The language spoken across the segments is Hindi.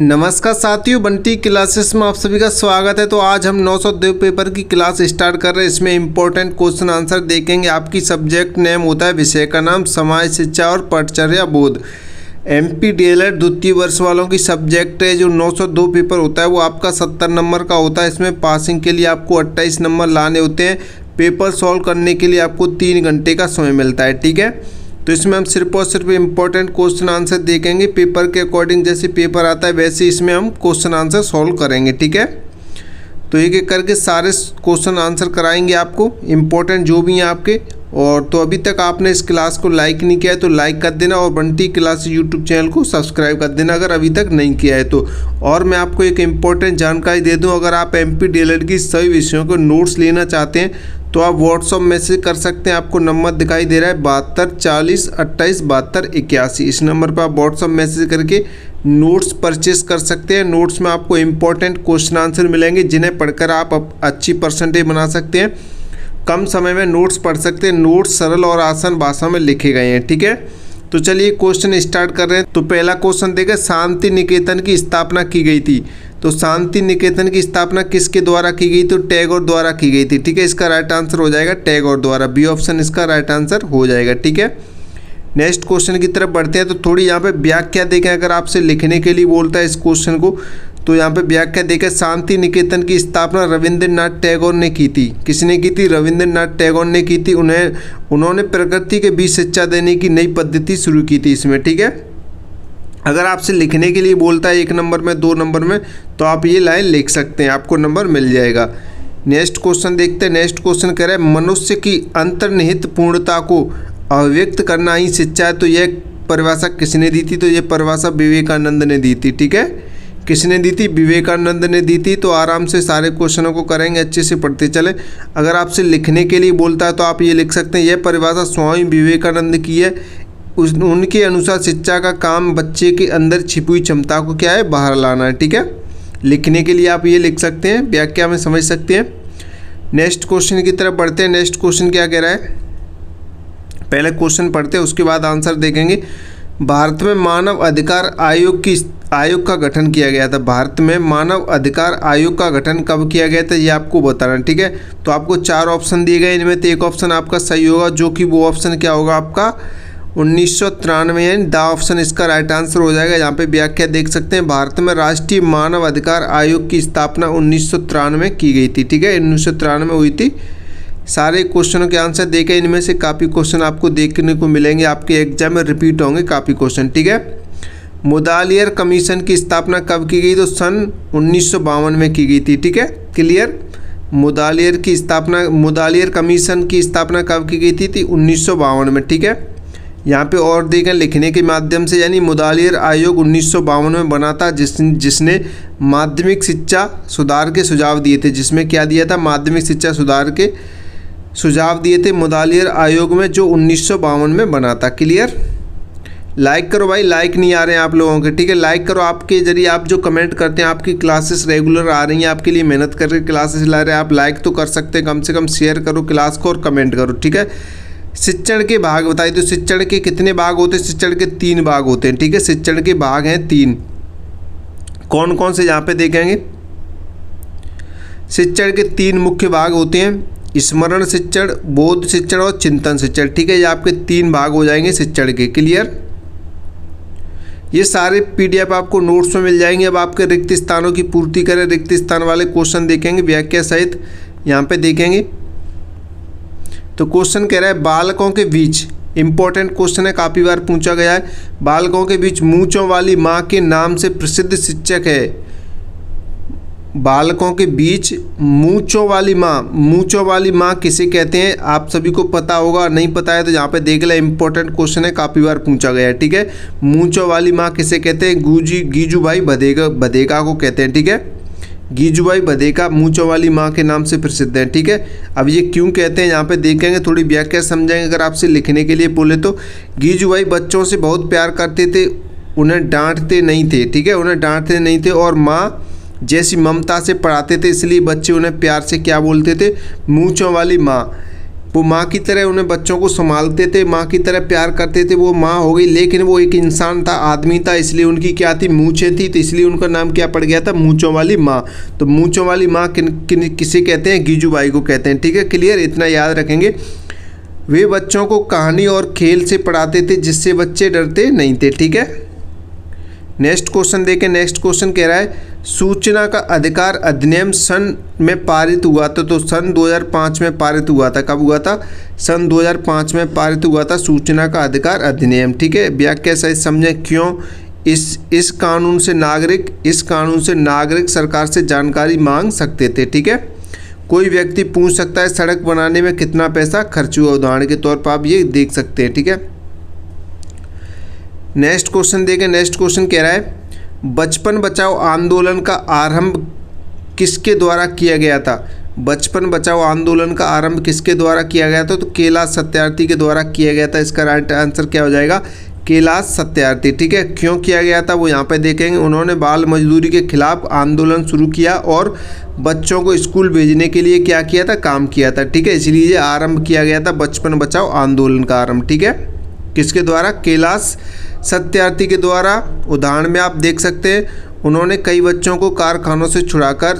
नमस्कार साथियों, बंटी क्लासेस में आप सभी का स्वागत है। तो आज हम 902 पेपर की क्लास स्टार्ट कर रहे हैं। इसमें इंपॉर्टेंट क्वेश्चन आंसर देखेंगे। आपकी सब्जेक्ट नेम होता है, विषय का नाम समाज शिक्षा और पटचर्या बोध। एमपी डीएलएड द्वितीय वर्ष वालों की सब्जेक्ट है। जो 902 पेपर होता है वो आपका 70 नंबर का होता है। इसमें पासिंग के लिए आपको 28 नंबर लाने होते हैं। पेपर सॉल्व करने के लिए आपको 3 घंटे का समय मिलता है। ठीक है, तो इसमें हम सिर्फ और सिर्फ इम्पोर्टेंट क्वेश्चन आंसर देखेंगे। पेपर के अकॉर्डिंग जैसे पेपर आता है वैसे इसमें हम क्वेश्चन आंसर सॉल्व करेंगे। ठीक है, तो एक एक करके सारे क्वेश्चन आंसर कराएंगे आपको, इम्पोर्टेंट जो भी हैं आपके। और तो अभी तक आपने इस क्लास को लाइक नहीं किया है तो लाइक कर देना, और बंटी क्लास यूट्यूब चैनल को सब्सक्राइब कर देना अगर अभी तक नहीं किया है तो। और मैं आपको एक इम्पोर्टेंट जानकारी दे दूं, अगर आप एमपी डीएलएड की सभी विषयों को नोट्स लेना चाहते हैं तो आप व्हाट्सअप मैसेज कर सकते हैं। आपको नंबर दिखाई दे रहा है 72 40 28 72 81। इस नंबर पर आप व्हाट्सअप मैसेज करके नोट्स परचेस कर सकते हैं। नोट्स में आपको इम्पोर्टेंट क्वेश्चन आंसर मिलेंगे जिन्हें पढ़कर आप अच्छी परसेंटेज बना सकते हैं। कम समय में नोट्स पढ़ सकते हैं। नोट्स सरल और आसान भाषा में लिखे गए हैं। ठीक है, तो चलिए क्वेश्चन स्टार्ट कर रहे हैं। तो पहला क्वेश्चन देखें, शांति निकेतन की स्थापना की गई थी। तो शांति निकेतन की स्थापना किसके द्वारा की गई? तो टैगोर द्वारा की गई थी। ठीक है, इसका राइट आंसर हो जाएगा टैगोर द्वारा। बी ऑप्शन इसका राइट आंसर हो जाएगा। ठीक है, नेक्स्ट क्वेश्चन की तरफ बढ़ते हैं। तो थोड़ी यहाँ पे व्याख्या देखें। अगर आपसे लिखने के लिए बोलता है इस क्वेश्चन को तो यहाँ पे व्याख्या देखें। शांति निकेतन की स्थापना रविंद्रनाथ टैगोर ने की थी। किसने की थी? रविंद्रनाथ टैगोर ने की थी। उन्होंने प्रकृति के बीच शिक्षा देने की नई पद्धति शुरू की थी इसमें। ठीक है, अगर आपसे लिखने के लिए बोलता है 1 नंबर में 2 नंबर में तो आप ये लाइन लिख सकते हैं, आपको नंबर मिल जाएगा। नेक्स्ट क्वेश्चन देखते हैं। नेक्स्ट क्वेश्चन कह रहा है मनुष्य की अंतर्निहित पूर्णता को अभिव्यक्त करना ही शिक्षा है। तो यह परिभाषा किसने दी थी? तो यह परिभाषा विवेकानंद ने दी थी। ठीक है, किसने दी थी? विवेकानंद ने दी थी। तो आराम से सारे क्वेश्चनों को करेंगे, अच्छे से पढ़ते चले। अगर आपसे लिखने के लिए बोलता है तो आप ये लिख सकते हैं, यह परिभाषा स्वामी विवेकानंद की है। उनके अनुसार शिक्षा का काम बच्चे के अंदर छिपी हुई क्षमता को क्या है? बाहर लाना है। ठीक है, लिखने के लिए आप ये लिख सकते हैं, व्याख्या में समझ सकते हैं। नेक्स्ट क्वेश्चन की तरफ बढ़ते हैं। नेक्स्ट क्वेश्चन क्या कह रहा है? पहले क्वेश्चन पढ़ते हैं उसके बाद आंसर देखेंगे। भारत में मानव अधिकार आयोग का गठन किया गया था। भारत में मानव अधिकार आयोग का गठन कब किया गया था ये आपको बताना। ठीक है, तो आपको 4 ऑप्शन दिए गए, इनमें से एक ऑप्शन आपका सही होगा, जो कि वो ऑप्शन क्या होगा आपका 1993 है। द ऑप्शन इसका राइट आंसर हो जाएगा। यहाँ पे व्याख्या देख सकते हैं। भारत में राष्ट्रीय मानव अधिकार आयोग की स्थापना 1993 में की गई थी। ठीक है, 1993 में हुई थी। सारे क्वेश्चनों के आंसर देखे, इनमें से काफ़ी क्वेश्चन आपको देखने को मिलेंगे, आपके एग्जाम में रिपीट होंगे काफ़ी क्वेश्चन। ठीक है, मुदालियर कमीशन की स्थापना कब की गई? तो सन 1952 में की गई थी। ठीक है, क्लियर। मुदालियर कमीशन की स्थापना कब की गई थी? 1952 में। ठीक है, यहाँ पे और देखें लिखने के माध्यम से, यानी मुदालियर आयोग 1952 में बना था, जिसने माध्यमिक शिक्षा सुधार के सुझाव दिए थे। जिसमें क्या दिया था? माध्यमिक शिक्षा सुधार के सुझाव दिए थे मुदालियर आयोग में, जो 1952 में बना था। क्लियर। लाइक करो भाई, लाइक नहीं आ रहे हैं आप लोगों के। ठीक है, लाइक करो। आपके जरिए आप जो कमेंट करते हैं, आपकी क्लासेस रेगुलर आ रही हैं, आपके लिए मेहनत करके क्लासेस ला रहे हैं, आप लाइक तो कर सकते हैं। कम से कम शेयर करो क्लास को और कमेंट करो। ठीक है, शिक्षण के भाग बताइए। तो शिक्षण के कितने भाग होते हैं? शिक्षण के 3 भाग होते हैं। ठीक है, शिक्षण के भाग हैं 3। कौन कौन से यहाँ पे देखेंगे? शिक्षण के 3 मुख्य भाग होते हैं, स्मरण शिक्षण, बोध शिक्षण और चिंतन शिक्षण। ठीक है, ये आपके 3 भाग हो जाएंगे शिक्षण के। क्लियर। ये सारे PDF आपको नोट्स में मिल जाएंगे। अब आपके रिक्त स्थानों की पूर्ति करें। रिक्त स्थान वाले क्वेश्चन देखेंगे व्याख्या सहित, यहाँ पे देखेंगे। तो क्वेश्चन कह रहा है बालकों के बीच, इंपॉर्टेंट क्वेश्चन है, काफ़ी बार पूछा गया है। बालकों के बीच मूंछों वाली माँ के नाम से प्रसिद्ध शिक्षक है। बालकों के बीच मूंछों वाली माँ किसे कहते हैं? आप सभी को पता होगा, नहीं पता है तो यहाँ पे देख ले, इंपॉर्टेंट क्वेश्चन है, काफ़ी बार पूछा गया है। ठीक है, मूंछों वाली माँ किसे कहते हैं? गीजूभाई बधेका को कहते हैं। ठीक है, गीजूभाई बधेका मूंछों वाली माँ के नाम से प्रसिद्ध है। ठीक है, अब ये क्यों कहते हैं यहाँ पे देखेंगे, थोड़ी व्याख्या समझाएंगे। अगर आपसे लिखने के लिए बोले तो गीजूभाई बच्चों से बहुत प्यार करते थे, उन्हें डांटते नहीं थे। ठीक है, उन्हें डांटते नहीं थे और माँ जैसी ममता से पढ़ाते थे, इसलिए बच्चे उन्हें प्यार से क्या बोलते थे? मूंछों वाली माँ। वो माँ की तरह उन्हें बच्चों को संभालते थे, माँ की तरह प्यार करते थे। वो माँ हो गई, लेकिन वो एक इंसान था, आदमी था, इसलिए उनकी क्या थी, मूंछें थी, तो इसलिए उनका नाम क्या पड़ गया था, मूंछों वाली माँ। तो मूंछों वाली माँ किसे कहते हैं, गीजूबाई को कहते हैं। ठीक है, क्लियर, इतना याद रखेंगे। वे बच्चों को कहानी और खेल से पढ़ाते थे, जिससे बच्चे डरते नहीं थे। ठीक है, नेक्स्ट क्वेश्चन देखें। नेक्स्ट क्वेश्चन कह रहा है सूचना का अधिकार अधिनियम सन में पारित हुआ था। तो सन 2005 में पारित हुआ था। कब हुआ था, सन 2005 में पारित हुआ था सूचना का अधिकार अधिनियम। ठीक है, व्याख्या सहित समझें क्यों। इस कानून से नागरिक सरकार से जानकारी मांग सकते थे। ठीक है, कोई व्यक्ति पूछ सकता है सड़क बनाने में कितना पैसा खर्च हुआ, उदाहरण के तौर पर आप ये देख सकते हैं। ठीक है, नेक्स्ट क्वेश्चन देखें। नेक्स्ट क्वेश्चन कह रहा है बचपन बचाओ आंदोलन का आरंभ किसके द्वारा किया गया था। बचपन बचाओ आंदोलन का आरंभ किसके द्वारा किया गया था, तो कैलाश सत्यार्थी के द्वारा किया गया था। इसका राइट आंसर क्या हो जाएगा, कैलाश सत्यार्थी। ठीक है, क्यों किया गया था वो यहाँ पे देखेंगे। उन्होंने बाल मजदूरी के खिलाफ आंदोलन शुरू किया और बच्चों को स्कूल भेजने के लिए क्या किया था, काम किया था। ठीक है, इसलिए आरंभ किया गया था बचपन बचाओ आंदोलन का आरंभ। ठीक है, किसके द्वारा, कैलाश सत्यार्थी के द्वारा। उदाहरण में आप देख सकते हैं उन्होंने कई बच्चों को कारखानों से छुड़ाकर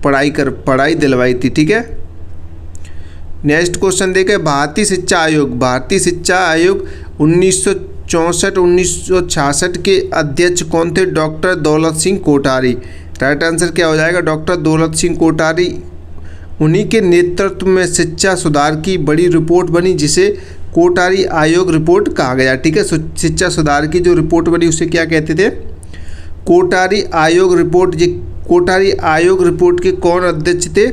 पढ़ाई दिलवाई थी। ठीक है, नेक्स्ट क्वेश्चन देखें। भारतीय शिक्षा आयोग 1964-1966 के अध्यक्ष कौन थे, doctor Daulat Singh Kothari. Right answer क्या हो जाएगा, डॉक्टर दौलत सिंह कोठारी। उन्हीं के नेतृत्व में शिक्षा सुधार की बड़ी रिपोर्ट बनी, जिसे कोठारी आयोग रिपोर्ट कहा गया। ठीक है, शिक्षा सुधार की जो रिपोर्ट बनी उसे क्या कहते थे, कोठारी आयोग रिपोर्ट। ये कोठारी आयोग रिपोर्ट के कौन अध्यक्ष थे,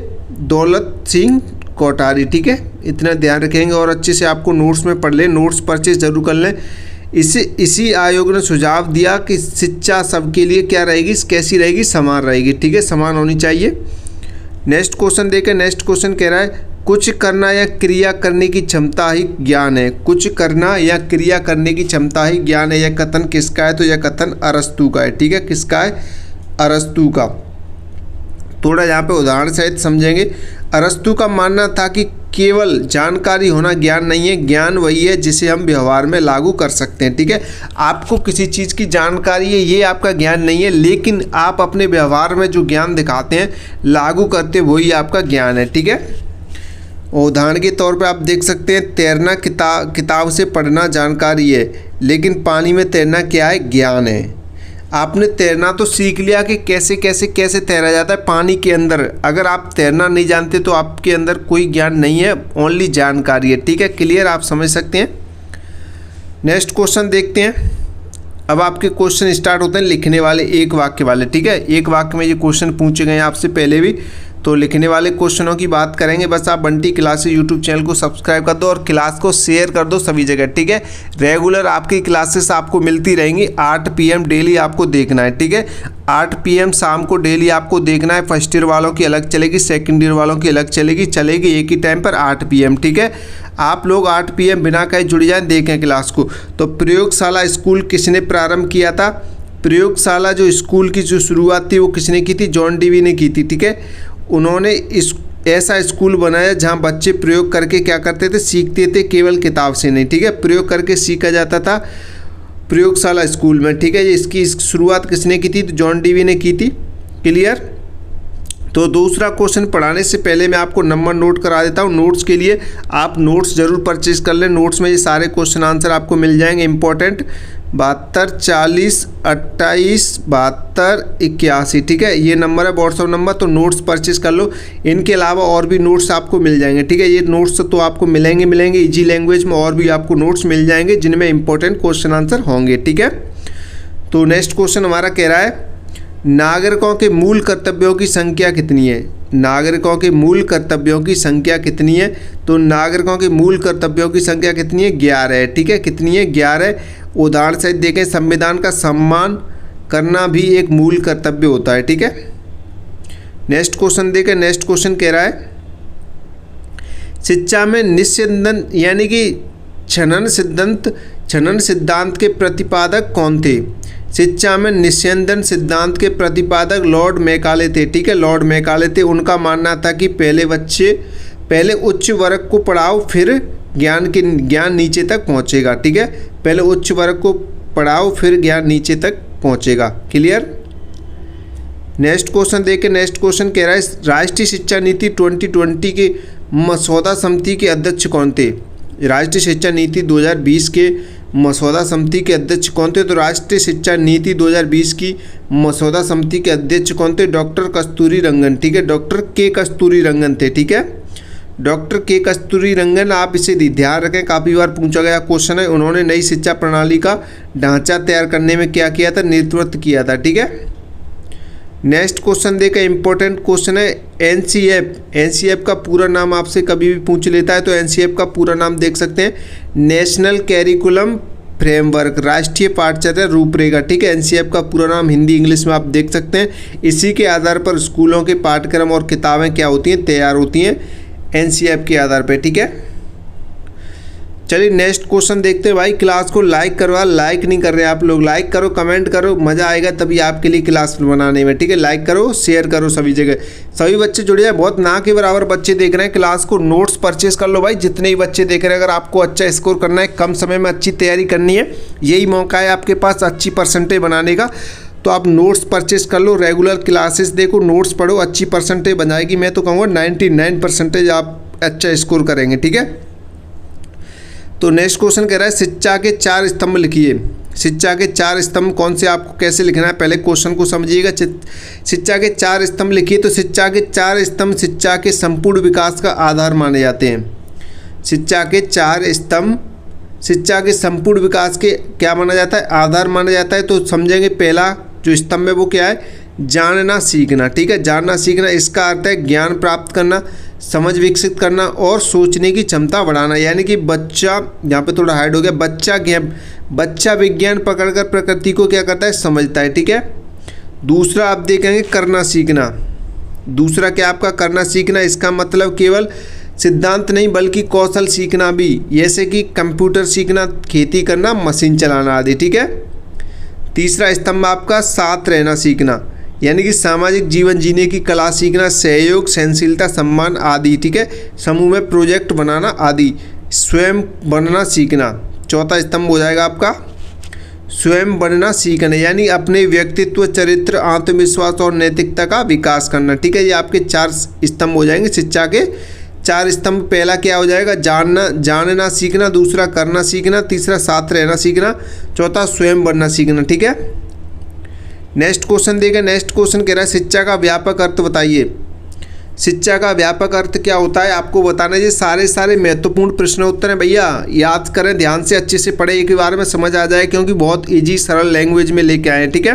दौलत सिंह कोठारी। ठीक है, इतना ध्यान रखेंगे और अच्छे से आपको नोट्स में पढ़ लें, नोट्स परचेज जरूर कर लें। इसी आयोग ने सुझाव दिया कि शिक्षा सबके लिए क्या रहेगी, कैसी रहेगी, समान रहेगी। ठीक है, समान होनी चाहिए। नेक्स्ट क्वेश्चन देखें। नेक्स्ट क्वेश्चन कह रहा है कुछ करना या क्रिया करने की क्षमता ही ज्ञान है। कुछ करना या क्रिया करने की क्षमता ही ज्ञान है। यह कथन किसका है, तो यह कथन अरस्तु का है। ठीक है, किसका है, अरस्तु का। थोड़ा यहाँ पे उदाहरण सहित समझेंगे। अरस्तु का मानना था कि केवल जानकारी होना ज्ञान नहीं है, ज्ञान वही है जिसे हम व्यवहार में लागू कर सकते हैं। ठीक है, आपको किसी चीज़ की जानकारी है ये आपका ज्ञान नहीं है, लेकिन आप अपने व्यवहार में जो ज्ञान दिखाते हैं, लागू करते, वही आपका ज्ञान है। ठीक है, उदाहरण के तौर पे आप देख सकते हैं तैरना किताब से पढ़ना जानकारी है, लेकिन पानी में तैरना क्या है, ज्ञान है। आपने तैरना तो सीख लिया कि कैसे तैरा जाता है पानी के अंदर। अगर आप तैरना नहीं जानते तो आपके अंदर कोई ज्ञान नहीं है, ओनली जानकारी है। ठीक है, क्लियर, आप समझ सकते हैं। नेक्स्ट क्वेश्चन देखते हैं। अब आपके क्वेश्चन स्टार्ट होते हैं लिखने वाले, एक वाक्य वाले। ठीक है, एक वाक्य में ये क्वेश्चन पूछे गए हैं आपसे पहले भी, तो लिखने वाले क्वेश्चनों की बात करेंगे। बस आप बंटी क्लासेस यूट्यूब चैनल को सब्सक्राइब कर दो और क्लास को शेयर कर दो सभी जगह। ठीक है, रेगुलर आपकी क्लासेस आपको मिलती रहेंगी। 8 PM डेली आपको देखना है। ठीक है, 8 PM शाम को डेली आपको देखना है। फर्स्ट ईयर वालों की अलग चलेगी, सेकंड ईयर वालों की अलग चलेगी एक ही टाइम पर 8 PM। ठीक है, आप लोग 8 PM बिना कहीं जुड़ जाएं, देखें क्लास को। तो प्रयोगशाला स्कूल किसने प्रारंभ किया था, प्रयोगशाला जो स्कूल की जो शुरुआत थी वो किसने की थी, जॉन डीवी ने की थी। ठीक है, उन्होंने ऐसा स्कूल बनाया जहां बच्चे प्रयोग करके क्या करते थे, सीखते थे, केवल किताब से नहीं। ठीक है, प्रयोग करके सीखा जाता था प्रयोगशाला स्कूल में। ठीक है, इसकी शुरुआत किसने की थी, तो जॉन डीवी ने की थी। क्लियर। तो दूसरा क्वेश्चन पढ़ाने से पहले मैं आपको नंबर नोट करा देता हूँ। नोट्स के लिए आप नोट्स जरूर परचेज कर लें। नोट्स में ये सारे क्वेश्चन आंसर आपको मिल जाएंगे इंपॉर्टेंट। 72 40 28 72 81। ठीक है, ये नंबर है व्हाट्सअप नंबर, तो नोट्स परचेज कर लो। इनके अलावा और भी नोट्स आपको मिल जाएंगे। ठीक है, ये नोट्स तो आपको मिलेंगे इजी लैंग्वेज में, और भी आपको नोट्स मिल जाएंगे जिनमें इंपॉर्टेंट क्वेश्चन आंसर होंगे। ठीक है, तो नेक्स्ट क्वेश्चन हमारा कह रहा है नागरिकों के मूल कर्तव्यों की संख्या कितनी है। नागरिकों के मूल कर्तव्यों की संख्या कितनी है, तो नागरिकों के मूल कर्तव्यों की संख्या कितनी है, 11 है। ठीक है, कितनी है, 11। उदाहरण से देखें, संविधान का सम्मान करना भी एक मूल कर्तव्य होता है। ठीक है, नेक्स्ट क्वेश्चन देखें। नेक्स्ट क्वेश्चन कह रहा है शिक्षा में निस्यंदन यानी कि छनन सिद्धांत के प्रतिपादक कौन थे। शिक्षा में निस्यंदन सिद्धांत के प्रतिपादक लॉर्ड मैकाले थे। ठीक है, लॉर्ड मैकाले थे। उनका मानना था कि पहले बच्चे पहले उच्च वर्ग को पढ़ाओ फिर ज्ञान नीचे तक पहुंचेगा। ठीक है, पहले उच्च वर्ग को पढ़ाओ फिर ज्ञान नीचे तक पहुंचेगा। क्लियर। नेक्स्ट क्वेश्चन देखें। नेक्स्ट क्वेश्चन कह रहा है राष्ट्रीय शिक्षा नीति 2020 के मसौदा समिति के अध्यक्ष कौन थे। राष्ट्रीय शिक्षा नीति 2020 के मसौदा समिति के अध्यक्ष कौन थे। तो राष्ट्रीय शिक्षा नीति 2020 की मसौदा समिति के अध्यक्ष कौन थे। डॉक्टर कस्तूरी रंगन। ठीक है, डॉक्टर के कस्तूरी रंगन थे। ठीक है, डॉक्टर के कस्तूरी रंगन। आप इसे ध्यान रखें, काफ़ी बार पूछा गया क्वेश्चन है। उन्होंने नई शिक्षा प्रणाली का ढांचा तैयार करने में क्या किया था, नेतृत्व किया था। ठीक है। नेक्स्ट क्वेश्चन देखा, इंपॉर्टेंट क्वेश्चन है एनसीएफ। एनसीएफ का पूरा नाम आपसे कभी भी पूछ लेता है, तो एनसीएफ का पूरा नाम देख सकते हैं, नेशनल कैरिकुलम फ्रेमवर्क, राष्ट्रीय पाठ्यचर्या रूपरेखा। ठीक है, एनसीएफ का पूरा नाम हिंदी इंग्लिश में आप देख सकते हैं। इसी के आधार पर स्कूलों के पाठ्यक्रम और किताबें क्या होती हैं, तैयार होती हैं एनसीएफ के आधार पर। ठीक है, चलिए नेक्स्ट क्वेश्चन देखते हैं। भाई क्लास को लाइक करो, लाइक नहीं कर रहे आप लोग, लाइक करो, कमेंट करो, मज़ा आएगा तभी आपके लिए क्लास बनाने में। ठीक है, लाइक करो, शेयर करो सभी जगह, सभी बच्चे जुड़े हैं। बहुत ना के बराबर बच्चे देख रहे हैं क्लास को, नोट्स परचेज कर लो भाई, जितने ही बच्चे देख रहे हैं। अगर आपको अच्छा स्कोर करना है, कम समय में अच्छी तैयारी करनी है, यही मौका है आपके पास अच्छी परसेंटेज बनाने का। तो आप नोट्स परचेज कर लो, रेगुलर क्लासेस देखो, नोट्स पढ़ो, अच्छी परसेंटेज बनाएगी। मैं तो कहूँगा 99% आप अच्छा स्कोर करेंगे। ठीक है, तो नेक्स्ट क्वेश्चन कह रहा है शिक्षा के 4 स्तंभ लिखिए। शिक्षा के 4 स्तंभ कौन से, आपको कैसे लिखना है पहले क्वेश्चन को समझिएगा। शिक्षा के 4 स्तंभ लिखिए। तो शिक्षा के 4 स्तंभ शिक्षा के संपूर्ण विकास का आधार माने जाते हैं। शिक्षा के 4 स्तंभ शिक्षा के संपूर्ण विकास के क्या माना जाता है, आधार माना जाता है। तो समझेंगे पहला जो स्तंभ है वो क्या है, जानना सीखना। ठीक है, जानना सीखना, इसका अर्थ है ज्ञान प्राप्त करना, समझ विकसित करना और सोचने की क्षमता बढ़ाना। यानी कि बच्चा, यहाँ पे थोड़ा हाइड हो गया, बच्चा विज्ञान पकड़कर प्रकृति को क्या करता है, समझता है। ठीक है, दूसरा आप देखेंगे करना सीखना। दूसरा क्या आपका करना सीखना, इसका मतलब केवल सिद्धांत नहीं बल्कि कौशल सीखना भी, जैसे कि कंप्यूटर सीखना, खेती करना, मशीन चलाना आदि। ठीक है, तीसरा स्तंभ आपका साथ रहना सीखना, यानी कि सामाजिक जीवन जीने की कला सीखना, सहयोग, सहनशीलता, सम्मान आदि। ठीक है, समूह में प्रोजेक्ट बनाना आदि, स्वयं बनना सीखना। चौथा स्तंभ हो जाएगा आपका स्वयं बनना सीखना, यानी अपने व्यक्तित्व, चरित्र, आत्मविश्वास और नैतिकता का विकास करना। ठीक है, ये आपके 4 स्तंभ हो जाएंगे शिक्षा के 4 स्तंभ। पहला क्या हो जाएगा, जानना सीखना, दूसरा करना सीखना, तीसरा साथ रहना सीखना, चौथा स्वयं बनना सीखना। ठीक है, नेक्स्ट क्वेश्चन देखें। नेक्स्ट क्वेश्चन कह रहा है शिक्षा का व्यापक अर्थ बताइए। शिक्षा का व्यापक अर्थ क्या होता है आपको बताना। ये सारे महत्वपूर्ण प्रश्न उत्तर हैं भैया, याद करें, ध्यान से अच्छे से पढ़े, एक बार में समझ आ जाए, क्योंकि बहुत इजी सरल लैंग्वेज में लेके आए हैं। ठीक है,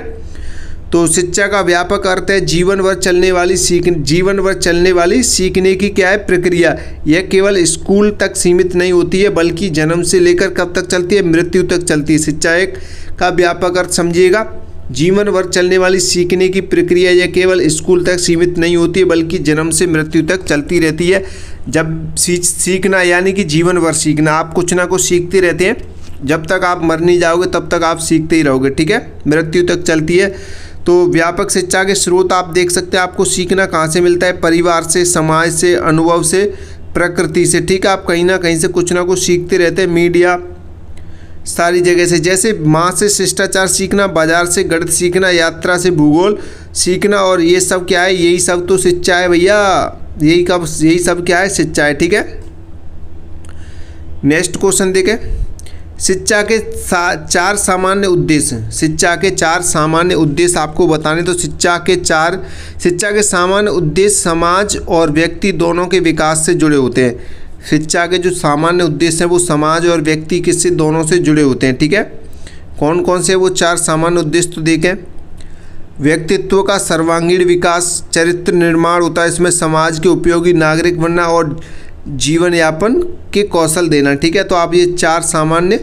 तो शिक्षा का व्यापक अर्थ है जीवन भर चलने वाली सीखने की क्या है, प्रक्रिया। यह केवल स्कूल तक सीमित नहीं होती है बल्कि जन्म से लेकर कब तक चलती है, मृत्यु तक चलती है। शिक्षा का व्यापक अर्थ समझिएगा, जीवन भर चलने वाली सीखने की प्रक्रिया यह केवल स्कूल तक सीमित नहीं होती है बल्कि जन्म से मृत्यु तक चलती रहती है। जब सीखना यानी कि जीवन भर सीखना, आप कुछ ना कुछ सीखते रहते हैं, जब तक आप मर नहीं जाओगे तब तक आप सीखते ही रहोगे। ठीक है, मृत्यु तक चलती है। तो व्यापक शिक्षा के स्रोत आप देख सकते हैं, आपको सीखना कहाँ से मिलता है, परिवार से, समाज से, अनुभव से, प्रकृति से। ठीक है, आप कहीं ना कहीं से कुछ ना कुछ सीखते रहते हैं, मीडिया, सारी जगह से। जैसे माँ से शिष्टाचार सीखना, बाजार से गणित सीखना, यात्रा से भूगोल सीखना, और ये सब क्या है, यही सब तो शिक्षा है भैया, यही सब क्या है, शिक्षा है। ठीक है, नेक्स्ट क्वेश्चन देखें। शिक्षा के 4 सामान्य उद्देश्य। शिक्षा के 4 सामान्य उद्देश्य आपको बताने। तो शिक्षा के सामान्य उद्देश्य समाज और व्यक्ति दोनों के विकास से जुड़े होते हैं। शिक्षा के जो सामान्य उद्देश्य हैं वो समाज और व्यक्ति किससे, दोनों से जुड़े होते हैं। ठीक है, कौन कौन से वो 4 सामान्य उद्देश्य तो देखें। व्यक्तित्व का सर्वांगीण विकास, चरित्र निर्माण होता है इसमें, समाज के उपयोगी नागरिक बनना और जीवन यापन के कौशल देना। ठीक है, तो आप ये 4 सामान्य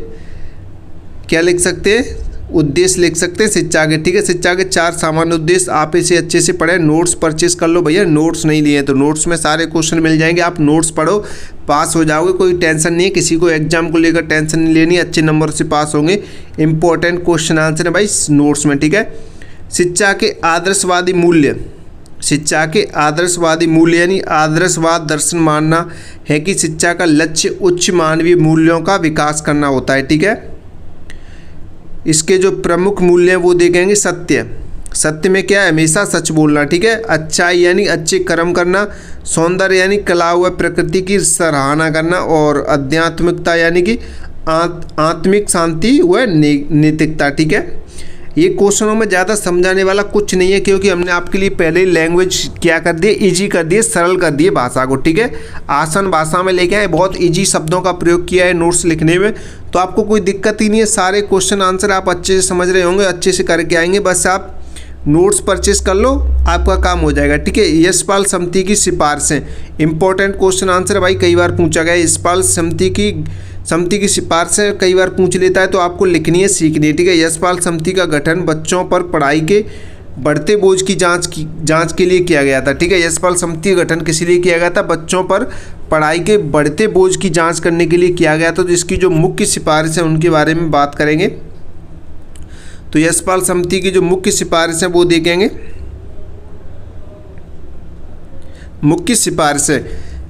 क्या लिख सकते हैं, उद्देश्य लिख सकते हैं शिक्षा के। ठीक है, शिक्षा के 4 सामान्य उद्देश्य, आप इसे अच्छे से पढ़ें, नोट्स परचेस कर लो भैया। नोट्स नहीं लिए तो नोट्स में सारे क्वेश्चन मिल जाएंगे, आप नोट्स पढ़ो, पास हो जाओगे, कोई टेंशन नहीं है, किसी को एग्जाम को लेकर टेंशन नहीं लेनी, अच्छे नंबर से पास होंगे। इंपॉर्टेंट क्वेश्चन आंसर है भाई नोट्स में। ठीक है, शिक्षा के आदर्शवादी मूल्य। शिक्षा के आदर्शवादी मूल्य यानी आदर्शवाद दर्शन मानना है कि शिक्षा का लक्ष्य उच्च मानवीय मूल्यों का विकास करना होता है। ठीक है, इसके जो प्रमुख मूल्य हैं वो देखेंगे। सत्य, सत्य में क्या है, हमेशा सच बोलना। ठीक है, अच्छाई यानी अच्छे कर्म करना, सौंदर्य यानी कला व प्रकृति की सराहना करना, और आध्यात्मिकता यानी कि आत्मिक शांति व नैतिकता। ठीक है, ये क्वेश्चनों में ज़्यादा समझाने वाला कुछ नहीं है, क्योंकि हमने आपके लिए पहले लैंग्वेज क्या कर दिए, इजी कर दिए, सरल कर दिए भाषा को। ठीक है, आसान भाषा में लेके आए, बहुत इजी शब्दों का प्रयोग किया है नोट्स लिखने में, तो आपको कोई दिक्कत ही नहीं है। सारे क्वेश्चन आंसर आप अच्छे से समझ रहे होंगे, अच्छे से करके आएंगे। बस आप नोट्स परचेस कर लो, आपका काम हो जाएगा। ठीक है, यशपाल समिति की सिफारिशें, इंपॉर्टेंट क्वेश्चन आंसर भाई, कई बार पूछा गया। यशपाल समिति की सिफारिशें कई बार पूछ लेता है, तो आपको लिखनी है, सीखनी है। ठीक है, यशपाल समिति का गठन बच्चों पर पढ़ाई के बढ़ते बोझ की जांच के लिए किया गया था। ठीक है, यशपाल समिति का गठन किस लिए किया गया था, बच्चों पर पढ़ाई के बढ़ते बोझ की जाँच करने के लिए किया गया था। तो इसकी जो मुख्य सिफारिश है उनके बारे में बात करेंगे। तो यशपाल समिति की जो मुख्य सिफारिश है वो देखेंगे। मुख्य सिफारिश है,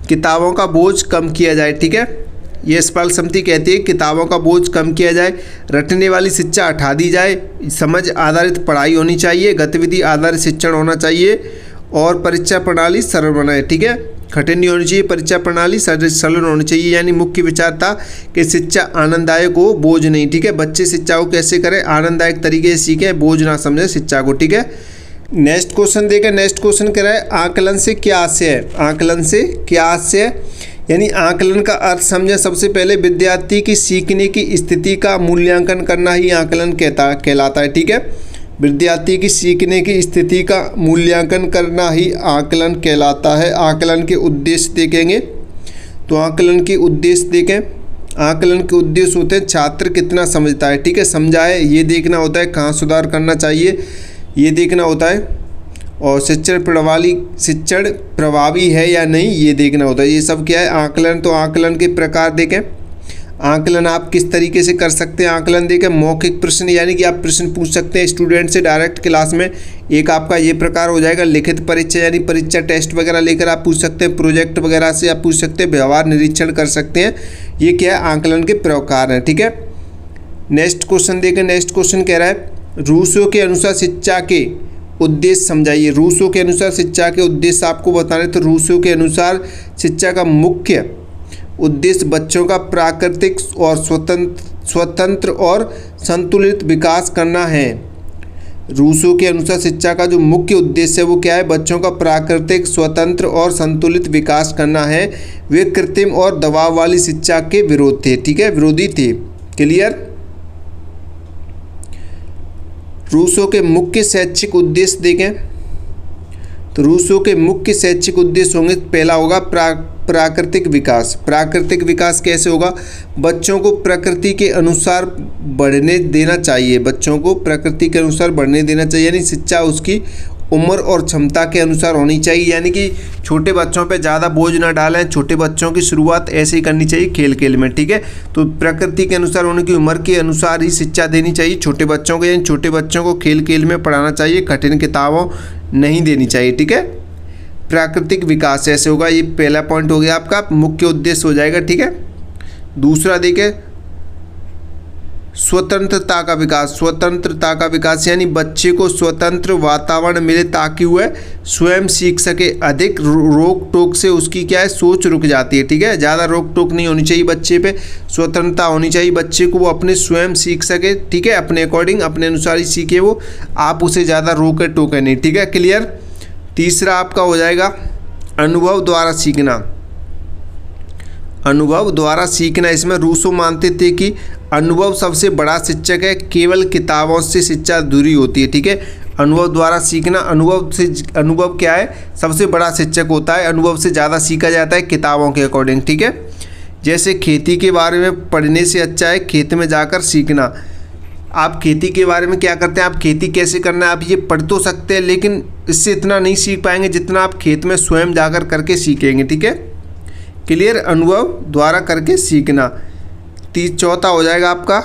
किताबों का बोझ कम किया जाए। ठीक है, यशपाल समिति कहती है किताबों का बोझ कम किया जाए, रटने वाली शिक्षा हटा दी जाए, समझ आधारित पढ़ाई होनी चाहिए, गतिविधि आधारित शिक्षण होना चाहिए, और परीक्षा प्रणाली सरल बनाए। ठीक है, कठिन नहीं होनी चाहिए, परीक्षा प्रणाली सरल होनी चाहिए। यानी मुख्य विचार था कि शिक्षा आनंददायक हो, बोझ नहीं। ठीक है, बच्चे शिक्षा को कैसे करें, आनंददायक तरीके से सीखें, बोझ ना समझें शिक्षा को। ठीक है, नेक्स्ट क्वेश्चन देखें। नेक्स्ट क्वेश्चन कह रहा है आकलन से क्या आशय है। आकलन से क्या आशय है, यानी आकलन का अर्थ समझें। सबसे पहले विद्यार्थी की सीखने की स्थिति का मूल्यांकन करना ही आकलन कहलाता है। ठीक है, विद्यार्थी की सीखने की स्थिति का मूल्यांकन करना ही आकलन कहलाता है। आकलन के उद्देश्य देखेंगे, तो आकलन के उद्देश्य देखें। आकलन के उद्देश्य होते हैं छात्र कितना समझता है। ठीक है, समझाए ये देखना होता है, कहाँ सुधार करना चाहिए ये देखना होता है, और शिक्षण प्रभावी है या नहीं ये देखना होता है। ये सब क्या है, आकलन। तो आकलन के प्रकार देखें। आकलन आप किस तरीके से कर सकते हैं, आकलन देखें। मौखिक प्रश्न, यानी कि आप प्रश्न पूछ सकते हैं स्टूडेंट से डायरेक्ट क्लास में। एक आपका ये प्रकार हो जाएगा। लिखित परीक्षा, यानी परीक्षा टेस्ट वगैरह लेकर आप पूछ सकते हैं, प्रोजेक्ट वगैरह से आप पूछ सकते हैं, व्यवहार निरीक्षण कर सकते हैं। ये क्या है, आकलन के प्रकार हैं। ठीक है, नेक्स्ट क्वेश्चन देखें। नेक्स्ट क्वेश्चन कह रहा है रूसो के अनुसार शिक्षा के उद्देश्य समझाइए। रूसो के अनुसार शिक्षा के उद्देश्य आपको बताने, तो रूसो के अनुसार शिक्षा का मुख्य उद्देश्य बच्चों का प्राकृतिक और स्वतंत्र और संतुलित विकास करना है। रूसो के अनुसार शिक्षा का जो मुख्य उद्देश्य है वो क्या है, बच्चों का प्राकृतिक, स्वतंत्र और संतुलित विकास करना है। वे कृत्रिम और दबाव वाली शिक्षा के विरोध थे। ठीक है, विरोधी थे। क्लियर। रूसो के मुख्य शैक्षिक उद्देश्य देखें, तो रूसो के मुख्य शैक्षिक उद्देश्य होंगे, पहला होगा प्राकृतिक विकास। प्राकृतिक विकास कैसे होगा, बच्चों को प्रकृति के अनुसार बढ़ने देना चाहिए। बच्चों को प्रकृति के अनुसार बढ़ने देना चाहिए, यानी शिक्षा उसकी उम्र और क्षमता के अनुसार होनी चाहिए। यानी कि छोटे बच्चों पे ज़्यादा बोझ ना डालें, छोटे बच्चों की शुरुआत ऐसे ही करनी चाहिए, खेल खेल में। ठीक है, तो प्रकृति के अनुसार, उनकी उम्र के अनुसार ही शिक्षा देनी चाहिए छोटे बच्चों को। यानी छोटे बच्चों को खेल खेल में पढ़ाना चाहिए, कठिन किताबों नहीं देनी चाहिए। ठीक है, प्राकृतिक विकास ऐसे होगा। ये पहला पॉइंट हो गया आपका, मुख्य उद्देश्य हो जाएगा। ठीक है, दूसरा देखें स्वतंत्रता का विकास। स्वतंत्रता का विकास यानी बच्चे को स्वतंत्र वातावरण मिले ताकि वह स्वयं सीख सके। अधिक रोक टोक से उसकी क्या है, सोच रुक जाती है। ठीक है, ज़्यादा रोक टोक नहीं होनी चाहिए बच्चे पे, स्वतंत्रता होनी चाहिए बच्चे को, वो अपने स्वयं सीख सके। ठीक है, अपने अकॉर्डिंग, अपने अनुसार ही सीखे वो, आप उसे ज़्यादा रोके टोके नहीं। ठीक है, क्लियर। तीसरा आपका हो जाएगा अनुभव द्वारा सीखना। अनुभव द्वारा सीखना, इसमें रूसो मानते थे कि अनुभव सबसे बड़ा शिक्षक है, केवल किताबों से शिक्षा अधूरी होती है। ठीक है, अनुभव द्वारा सीखना, अनुभव क्या है, सबसे बड़ा शिक्षक होता है। अनुभव से ज़्यादा सीखा जाता है किताबों के अकॉर्डिंग। ठीक है, जैसे खेती के बारे में पढ़ने से अच्छा है खेत में जाकर सीखना। आप खेती के बारे में क्या करते हैं, आप खेती कैसे करना है आप ये पढ़ तो सकते हैं, लेकिन इससे इतना नहीं सीख पाएंगे जितना आप खेत में स्वयं जाकर करके सीखेंगे। ठीक है, क्लियर। अनुभव द्वारा करके सीखना। चौथा हो जाएगा आपका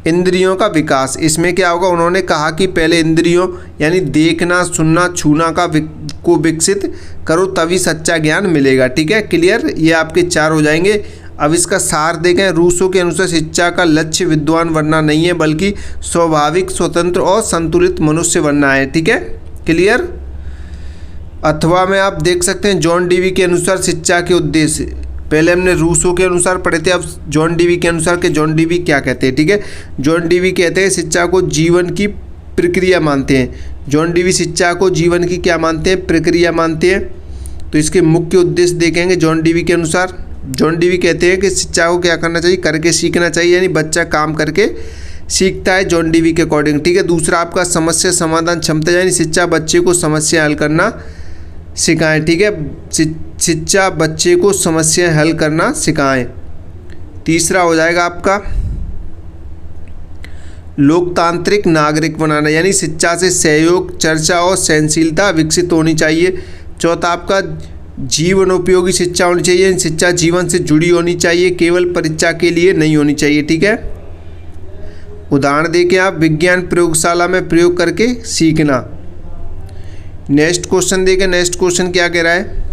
इंद्रियों का विकास। इसमें क्या होगा, उन्होंने कहा कि पहले इंद्रियों यानी देखना, सुनना, छूना को विकसित करो, तभी सच्चा ज्ञान मिलेगा। ठीक है, क्लियर। ये आपके 4 हो जाएंगे। अब इसका सार देखें। रूसो के अनुसार शिक्षा का लक्ष्य विद्वान बनना नहीं है, बल्कि स्वाभाविक, स्वतंत्र और संतुलित मनुष्य बनना है। ठीक है, क्लियर। अथवा में आप देख सकते हैं जॉन डीवी के अनुसार शिक्षा के उद्देश्य, पहले हमने रूसो के अनुसार पढ़े थे, अब जॉन डीवी के अनुसार के जॉन डीवी क्या कहते हैं। ठीक है, जॉन डीवी कहते हैं शिक्षा को जीवन की प्रक्रिया मानते हैं। जॉन डीवी शिक्षा को जीवन की क्या मानते हैं, प्रक्रिया मानते हैं। तो इसके मुख्य उद्देश्य देखेंगे जॉन डीवी के अनुसार। जॉन डीवी कहते हैं कि शिक्षा को क्या करना चाहिए, करके सीखना चाहिए, यानी बच्चा काम करके सीखता है जॉन डीवी के अकॉर्डिंग। ठीक है, दूसरा आपका समस्या समाधान क्षमता, यानी शिक्षा बच्चे को समस्या हल करना सिखाएं। ठीक है, शिक्षा बच्चे को समस्या हल करना सिखाएं। तीसरा हो जाएगा आपका लोकतांत्रिक नागरिक बनाना, यानी शिक्षा से सहयोग, चर्चा और सहनशीलता विकसित होनी चाहिए। चौथा आपका जीवन उपयोगी शिक्षा होनी चाहिए, शिक्षा जीवन से जुड़ी होनी चाहिए, केवल परीक्षा के लिए नहीं होनी चाहिए। ठीक है, उदाहरण देखें आप, विज्ञान प्रयोगशाला में प्रयोग करके सीखना। नेक्स्ट क्वेश्चन देखें। नेक्स्ट क्वेश्चन क्या कह रहा है,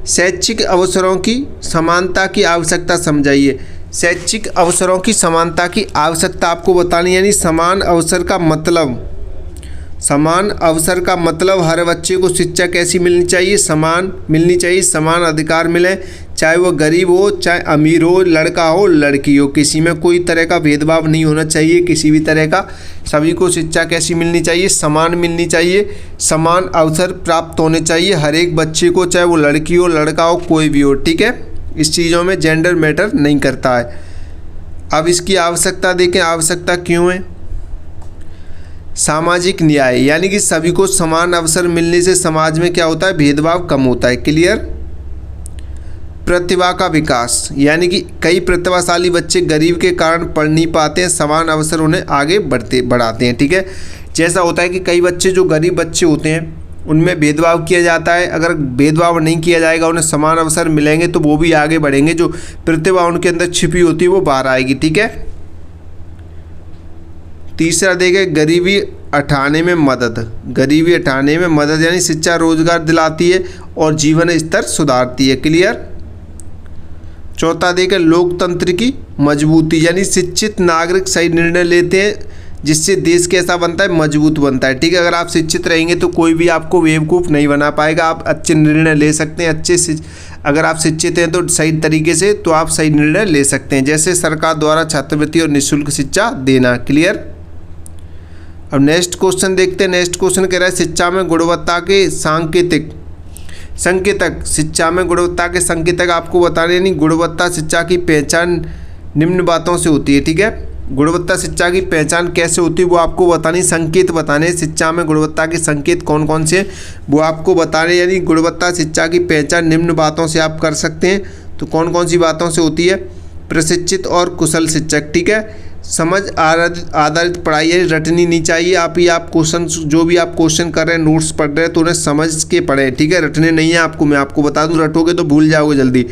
शैक्षिक अवसरों की समानता की आवश्यकता समझाइए। शैक्षिक अवसरों की समानता की आवश्यकता आपको बतानी, यानी समान अवसर का मतलब, समान अवसर का मतलब हर बच्चे को शिक्षा कैसी मिलनी चाहिए, समान मिलनी चाहिए, समान अधिकार मिले, चाहे वो गरीब हो चाहे अमीर हो, लड़का हो लड़की हो, किसी में कोई तरह का भेदभाव नहीं होना चाहिए, किसी भी तरह का। सभी को शिक्षा कैसी मिलनी चाहिए, समान मिलनी चाहिए, समान अवसर प्राप्त होने चाहिए हर एक बच्चे को, चाहे वो लड़की हो लड़का हो कोई भी हो। ठीक है, इस चीज़ों में जेंडर मैटर नहीं करता है। अब इसकी आवश्यकता देखें, आवश्यकता क्यों है। सामाजिक न्याय, यानी कि सभी को समान अवसर मिलने से समाज में क्या होता है, भेदभाव कम होता है। क्लियर। प्रतिभा का विकास, यानी कि कई प्रतिभाशाली बच्चे गरीब के कारण पढ़ नहीं पाते हैं, समान अवसर उन्हें आगे बढ़ाते हैं। ठीक है, जैसा होता है कि कई बच्चे जो गरीब बच्चे होते हैं उनमें भेदभाव किया जाता है, अगर भेदभाव नहीं किया जाएगा, उन्हें समान अवसर मिलेंगे तो वो भी आगे बढ़ेंगे, जो प्रतिभा उनके अंदर छिपी होती है वो बाहर आएगी। ठीक है। तीसरा देखें, गरीबी हटाने में मदद। गरीबी हटाने में मदद, यानी शिक्षा रोजगार दिलाती है और जीवन स्तर सुधारती है। क्लियर। चौथा देखें, लोकतंत्र की मजबूती, यानी शिक्षित नागरिक सही निर्णय लेते हैं जिससे देश कैसा बनता है, मजबूत बनता है। ठीक है, अगर आप शिक्षित रहेंगे तो कोई भी आपको बेवकूफ़ नहीं बना पाएगा, आप अच्छे निर्णय ले सकते हैं। अगर आप शिक्षित हैं तो सही तरीके से, तो आप सही निर्णय ले सकते हैं, जैसे सरकार द्वारा छात्रवृत्ति और निःशुल्क शिक्षा देना। क्लियर। अब नेक्स्ट क्वेश्चन देखते हैं। नेक्स्ट क्वेश्चन कह रहा है, शिक्षा में गुणवत्ता के संकेतक। शिक्षा में गुणवत्ता के संकेतक आपको बताने, यानी गुणवत्ता शिक्षा की पहचान निम्न बातों से होती है। ठीक है, गुणवत्ता शिक्षा की पहचान कैसे होती है वो आपको बतानी, संकेत बताने। शिक्षा में गुणवत्ता के संकेत कौन कौन से वो आपको बताने, यानी गुणवत्ता शिक्षा की पहचान निम्न बातों से आप कर सकते हैं। तो कौन कौन सी बातों से होती है, प्रशिक्षित और कुशल शिक्षक। ठीक है, समझ आधारित पढ़ाई है, रटनी नहीं चाहिए। आप क्वेश्चन जो भी आप क्वेश्चन कर रहे हैं, नोट्स पढ़ रहे हैं, तो उन्हें समझ के पढ़ें। ठीक है, रटने नहीं है आपको, मैं आपको बता दूं, रटोगे तो भूल जाओगे जल्दी।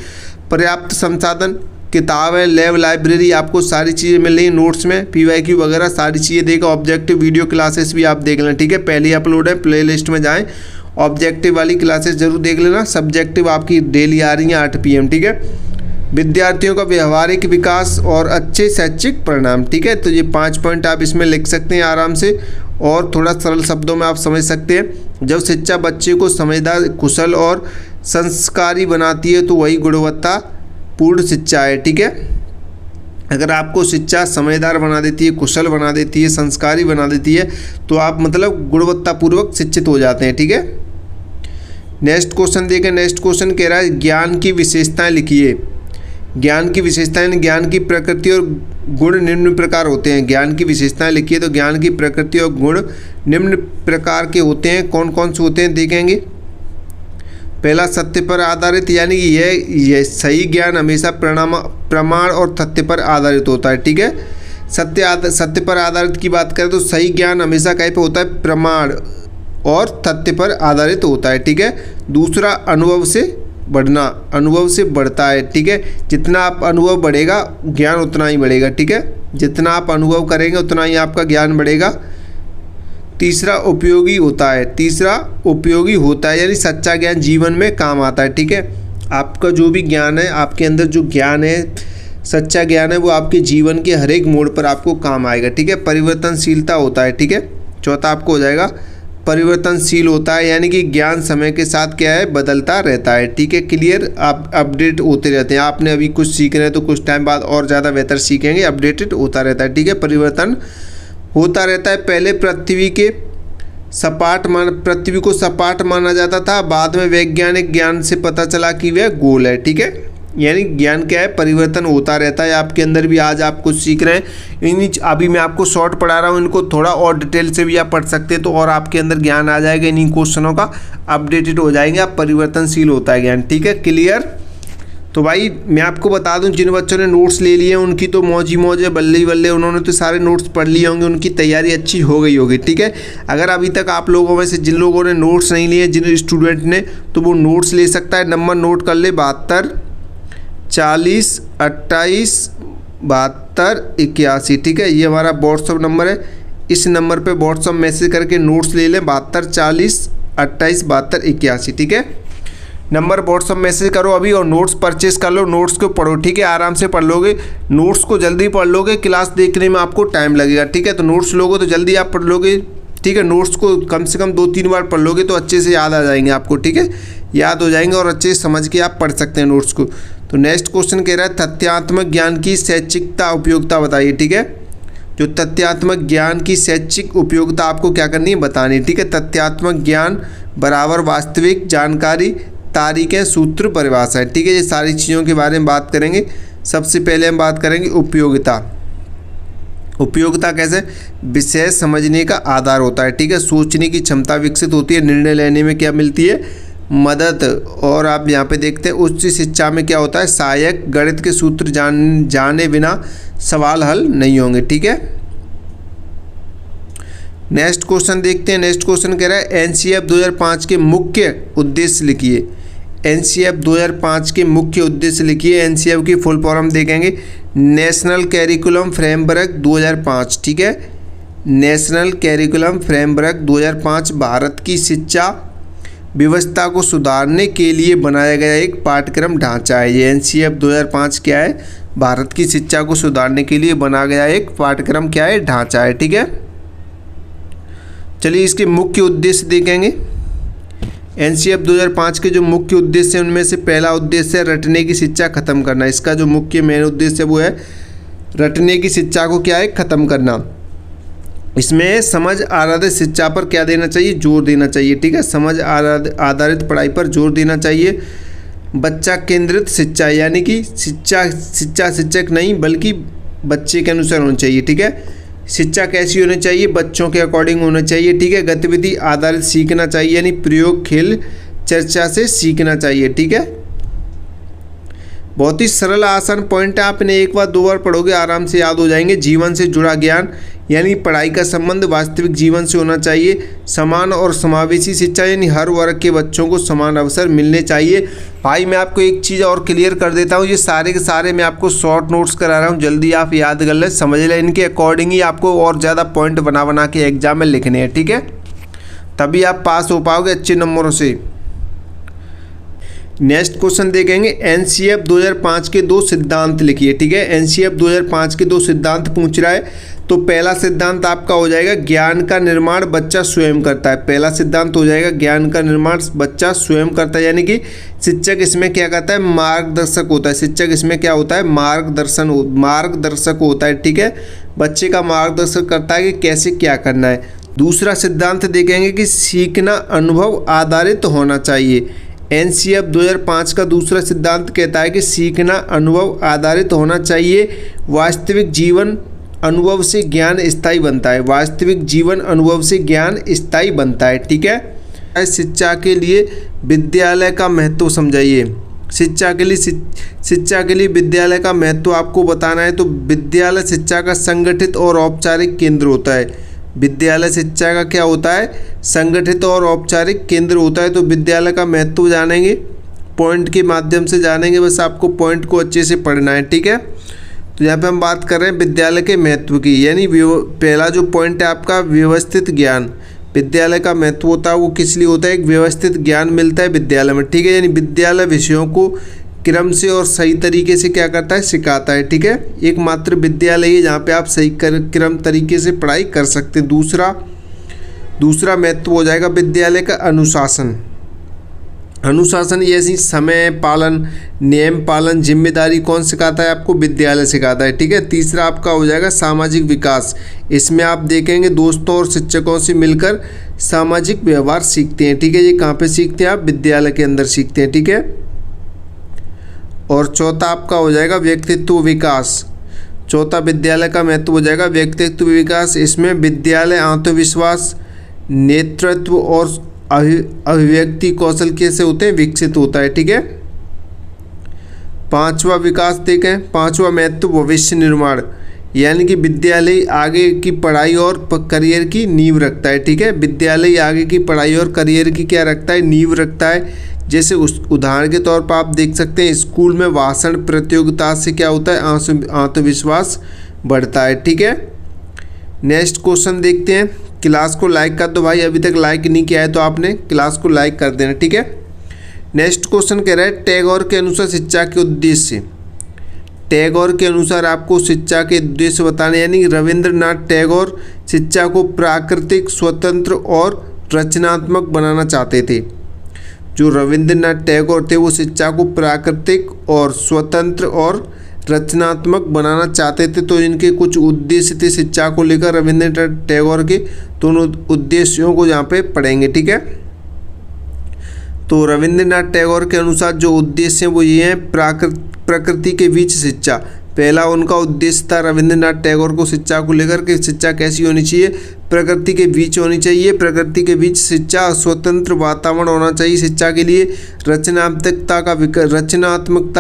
पर्याप्त संसाधन, किताब है, लैब, लाइब्रेरी, आपको सारी चीज़ें मिल रही हैं नोट्स में, PYQ वगैरह सारी चीज़ें देखो। ऑब्जेक्टिव वीडियो क्लासेस भी आप देख लें। ठीक है, पहले ही अपलोड है, प्ले लिस्ट में जाएँ, ऑब्जेक्टिव वाली क्लासेस जरूर देख लेना। सब्जेक्टिव आपकी डेली आ रही हैं 8 PM। ठीक है, विद्यार्थियों का व्यवहारिक विकास और अच्छे शैक्षिक परिणाम। ठीक है, तो ये 5 पॉइंट आप इसमें लिख सकते हैं आराम से, और थोड़ा सरल शब्दों में आप समझ सकते हैं। जब शिक्षा बच्चे को समझदार, कुशल और संस्कारी बनाती है तो वही गुणवत्ता पूर्ण शिक्षा है। ठीक है, अगर आपको शिक्षा समझदार बना देती है, कुशल बना देती है, संस्कारी बना देती है, तो आप मतलब गुणवत्तापूर्वक शिक्षित हो जाते हैं। ठीक है। नेक्स्ट क्वेश्चन देखें। नेक्स्ट क्वेश्चन कह रहा है, ज्ञान की विशेषताएं लिखिए। ज्ञान की विशेषताएं, ज्ञान की प्रकृति और गुण निम्न प्रकार होते हैं। ज्ञान की विशेषताएं लिखिए, तो ज्ञान की प्रकृति और गुण निम्न प्रकार के होते हैं। कौन कौन से होते हैं देखेंगे। पहला, सत्य पर आधारित, यानी कि यह सही ज्ञान हमेशा प्रमाण और तथ्य पर आधारित होता है। ठीक है, सत्य पर आधारित की बात करें तो सही ज्ञान हमेशा कहीं पर होता है, प्रमाण और तथ्य पर आधारित होता है। ठीक है। दूसरा, अनुभव से बढ़ना, अनुभव से बढ़ता है। ठीक है, जितना आप अनुभव बढ़ेगा ज्ञान उतना ही बढ़ेगा। ठीक है। जितना आप अनुभव करेंगे उतना ही आपका ज्ञान बढ़ेगा। तीसरा उपयोगी होता है, तीसरा उपयोगी होता है यानी सच्चा ज्ञान जीवन में काम आता है। ठीक है, आपका जो भी ज्ञान है, आपके अंदर जो ज्ञान है, सच्चा ज्ञान है, वो आपके जीवन के हर एक मोड़ पर आपको काम आएगा। ठीक है, परिवर्तनशीलता होता है। ठीक है, चौथा आपको हो जाएगा परिवर्तनशील होता है यानी कि ज्ञान समय के साथ क्या है, बदलता रहता है। ठीक है, क्लियर, आप अपडेट होते रहते हैं। आपने अभी कुछ सीख रहे हैं तो कुछ टाइम बाद और ज़्यादा बेहतर सीखेंगे, अपडेटेड होता रहता है। ठीक है, परिवर्तन होता रहता है। पहले पृथ्वी को सपाट माना जाता था, बाद में वैज्ञानिक ज्ञान से पता चला कि वह गोल है। ठीक है, यानी ज्ञान क्या है, परिवर्तन होता रहता है आपके अंदर भी। आज आप कुछ सीख रहे हैं, अभी मैं आपको शॉर्ट पढ़ा रहा हूँ, इनको थोड़ा और डिटेल से भी आप पढ़ सकते हैं तो और आपके अंदर ज्ञान आ जाएगा, इन्हीं क्वेश्चनों का अपडेटेड हो जाएंगे आप। परिवर्तनशील होता है ज्ञान। ठीक है, क्लियर। तो भाई मैं आपको बता दूं, जिन बच्चों ने नोट्स ले लिए उनकी तो मौज ही मौज है, बल्ले ही बल्ले, उन्होंने तो सारे नोट्स पढ़ लिए होंगे, उनकी तैयारी अच्छी हो गई होगी। ठीक है, अगर अभी तक आप लोगों में से जिन लोगों ने नोट्स नहीं लिए, जिन स्टूडेंट ने, तो वो नोट्स ले सकता है। नंबर नोट कर ले, 72 40 28 72 81। ठीक है, ये हमारा व्हाट्सअप नंबर है, इस नंबर पे व्हाट्सअप मैसेज करके नोट्स ले लें, 72 40 28 72 81। ठीक है, नंबर व्हाट्सअप मैसेज करो अभी और नोट्स परचेस कर लो, नोट्स को पढ़ो। ठीक है, आराम से पढ़ लोगे, नोट्स को जल्दी पढ़ लोगे, क्लास देखने में आपको टाइम लगेगा। ठीक है, तो नोट्स लोगे तो जल्दी आप पढ़ लोगे। ठीक है, नोट्स को कम से कम 2-3 बार पढ़ लोगे तो अच्छे से याद आ जाएंगे आपको। ठीक है, याद हो जाएंगे और अच्छे से समझ के आप पढ़ सकते हैं नोट्स को। तो नेक्स्ट क्वेश्चन कह रहा है तथ्यात्मक ज्ञान की शैक्षिकता उपयोगिता बताइए। ठीक है, जो तथ्यात्मक ज्ञान की शैक्षिक उपयोगिता आपको क्या करनी है, बतानी है। ठीक है, तथ्यात्मक ज्ञान बराबर वास्तविक जानकारी, तारीखें, सूत्र, परिभाषाएं। ठीक है, ये सारी चीज़ों के बारे में बात करेंगे। सबसे पहले हम बात करेंगे उपयोगिता। उपयोगिता कैसे, विषय समझने का आधार होता है। ठीक है, सोचने की क्षमता विकसित होती है, निर्णय लेने में क्या मिलती है, मदद। और आप यहाँ पे देखते हैं उच्च शिक्षा में क्या होता है, सहायक, गणित के सूत्र जाने बिना सवाल हल नहीं होंगे। ठीक है, नेक्स्ट क्वेश्चन देखते हैं। नेक्स्ट क्वेश्चन कह रहा है एनसीएफ 2005 के मुख्य उद्देश्य लिखिए। एनसीएफ 2005 के मुख्य उद्देश्य लिखिए। एनसीएफ की फुल फॉर्म देखेंगे, नेशनल कैरिकुलम फ्रेमवर्क 2005। ठीक है, नेशनल कैरिकुलम फ्रेमवर्क 2005 भारत की शिक्षा व्यवस्था को सुधारने के लिए बनाया गया एक पाठ्यक्रम ढांचा है। ये एनसीएफ 2005 क्या है, भारत की शिक्षा को सुधारने के लिए बनाया गया एक पाठ्यक्रम क्या है, ढांचा है। ठीक है, चलिए इसके मुख्य उद्देश्य देखेंगे। एनसीएफ 2005 के जो मुख्य उद्देश्य हैं उनमें से पहला उद्देश्य है रटने की शिक्षा खत्म करना। इसका जो मुख्य मेन उद्देश्य है वो है रटने की शिक्षा को क्या है, खत्म करना। इसमें समझ आधारित शिक्षा पर क्या देना चाहिए, जोर देना चाहिए। ठीक है, समझ आधारित पढ़ाई पर जोर देना चाहिए। बच्चा केंद्रित शिक्षा यानी कि शिक्षा शिक्षक नहीं बल्कि बच्चे के अनुसार होनी चाहिए। ठीक है, शिक्षा कैसी होनी चाहिए, बच्चों के अकॉर्डिंग होना चाहिए। ठीक है, गतिविधि आधारित सीखना चाहिए यानी प्रयोग, खेल, चर्चा से सीखना चाहिए। ठीक है, बहुत ही सरल आसान पॉइंट है, आप इन्हें एक बार 2 बार पढ़ोगे आराम से याद हो जाएंगे। जीवन से जुड़ा ज्ञान यानी पढ़ाई का संबंध वास्तविक जीवन से होना चाहिए। समान और समावेशी शिक्षा यानी हर वर्ग के बच्चों को समान अवसर मिलने चाहिए। भाई मैं आपको एक चीज़ और क्लियर कर देता हूँ, ये सारे के सारे मैं आपको शॉर्ट नोट्स करा रहा हूँ, जल्दी आप याद कर लें, समझ लें। इनके अकॉर्डिंग ही आपको और ज़्यादा पॉइंट बना के एग्जाम में लिखने हैं। ठीक है, तभी आप पास हो पाओगे अच्छे नंबरों से। नेक्स्ट क्वेश्चन देखेंगे एनसीएफ 2005 के 2 सिद्धांत लिखिए। ठीक है, एनसीएफ 2005 के 2 सिद्धांत पूछ रहा है। तो पहला सिद्धांत आपका हो जाएगा ज्ञान का निर्माण बच्चा स्वयं करता है। पहला सिद्धांत हो जाएगा ज्ञान का निर्माण बच्चा स्वयं करता है, यानी कि शिक्षक इसमें क्या करता है, मार्गदर्शक होता है। शिक्षक इसमें क्या होता है, मार्गदर्शक होता है। ठीक है, बच्चे का मार्गदर्शन करता है कि कैसे क्या करना है। दूसरा सिद्धांत देखेंगे कि सीखना अनुभव आधारित होना चाहिए। एनसीएफ 2005 का दूसरा सिद्धांत कहता है कि सीखना अनुभव आधारित होना चाहिए। वास्तविक जीवन अनुभव से ज्ञान स्थायी बनता है। वास्तविक जीवन अनुभव से ज्ञान स्थायी बनता है। ठीक है, शिक्षा के लिए विद्यालय का महत्व समझाइए। शिक्षा के लिए विद्यालय का महत्व आपको बताना है। तो विद्यालय शिक्षा का संगठित और औपचारिक केंद्र होता है। विद्यालय शिक्षा का क्या होता है, संगठित और औपचारिक केंद्र होता है। तो विद्यालय का महत्व जानेंगे, पॉइंट के माध्यम से जानेंगे, बस आपको पॉइंट को अच्छे से पढ़ना है। ठीक है, तो यहाँ पे हम बात कर रहे हैं विद्यालय के महत्व की, यानी पहला जो पॉइंट है आपका व्यवस्थित ज्ञान। विद्यालय का महत्व होता है वो किस लिए होता है, एक व्यवस्थित ज्ञान मिलता है विद्यालय में, ठीक है। यानी विद्यालय विषयों को क्रम से और सही तरीके से क्या करता है, सिखाता है, ठीक है। एकमात्र विद्यालय है जहाँ पे आप सही क्रम तरीके से पढ़ाई कर सकते हैं। दूसरा महत्व हो जाएगा विद्यालय का अनुशासन। अनुशासन ये ऐसी समय पालन, नियम पालन, जिम्मेदारी कौन सिखाता है आपको, विद्यालय सिखाता है, ठीक है। तीसरा आपका हो जाएगा सामाजिक विकास। इसमें आप देखेंगे दोस्तों और शिक्षकों से मिलकर सामाजिक व्यवहार सीखते हैं, ठीक है। ये कहाँ पे सीखते हैं आप, विद्यालय के अंदर सीखते हैं, ठीक है। और चौथा आपका हो जाएगा व्यक्तित्व विकास। चौथा विद्यालय का महत्व हो जाएगा व्यक्तित्व विकास। इसमें विद्यालय आत्मविश्वास, नेतृत्व और अभिव्यक्ति कौशल कैसे होते हैं, विकसित होता है, ठीक है। पांचवा विकास देखें, पांचवा महत्व भविष्य निर्माण, यानी कि विद्यालय आगे की पढ़ाई और करियर की नींव रखता है, ठीक है। विद्यालय आगे की पढ़ाई और करियर की क्या रखता है, नींव रखता है। जैसे उस उदाहरण के तौर पर आप देख सकते हैं स्कूल में भाषण प्रतियोगिता से क्या होता है, आत्मविश्वास बढ़ता है, ठीक है। नेक्स्ट क्वेश्चन देखते हैं। क्लास को लाइक कर दो भाई, अभी तक लाइक नहीं किया है तो आपने क्लास को लाइक कर देना, ठीक है। नेक्स्ट क्वेश्चन कह रहा है टैगोर के अनुसार शिक्षा के उद्देश्य। टैगोर के अनुसार आपको शिक्षा के उद्देश्य बताने, यानी रविंद्रनाथ टैगोर शिक्षा को प्राकृतिक, स्वतंत्र और रचनात्मक बनाना चाहते थे। जो रविंद्रनाथ टैगोर थे वो शिक्षा को प्राकृतिक और स्वतंत्र और रचनात्मक बनाना चाहते थे। तो इनके कुछ उद्देश्य थे शिक्षा को लेकर रविंद्रनाथ टैगोर के, तो उन उद्देश्यों को यहाँ पे पढ़ेंगे, ठीक है। तो रविंद्रनाथ टैगोर के अनुसार जो उद्देश्य हैं वो ये हैं, प्रकृति के बीच शिक्षा। पहला उनका उद्देश्य था रविंद्रनाथ टैगोर को शिक्षा को लेकर कि शिक्षा कैसी होनी चाहिए, प्रकृति के बीच होनी चाहिए, प्रकृति के बीच शिक्षा, स्वतंत्र वातावरण होना चाहिए शिक्षा के लिए, रचनात्मकता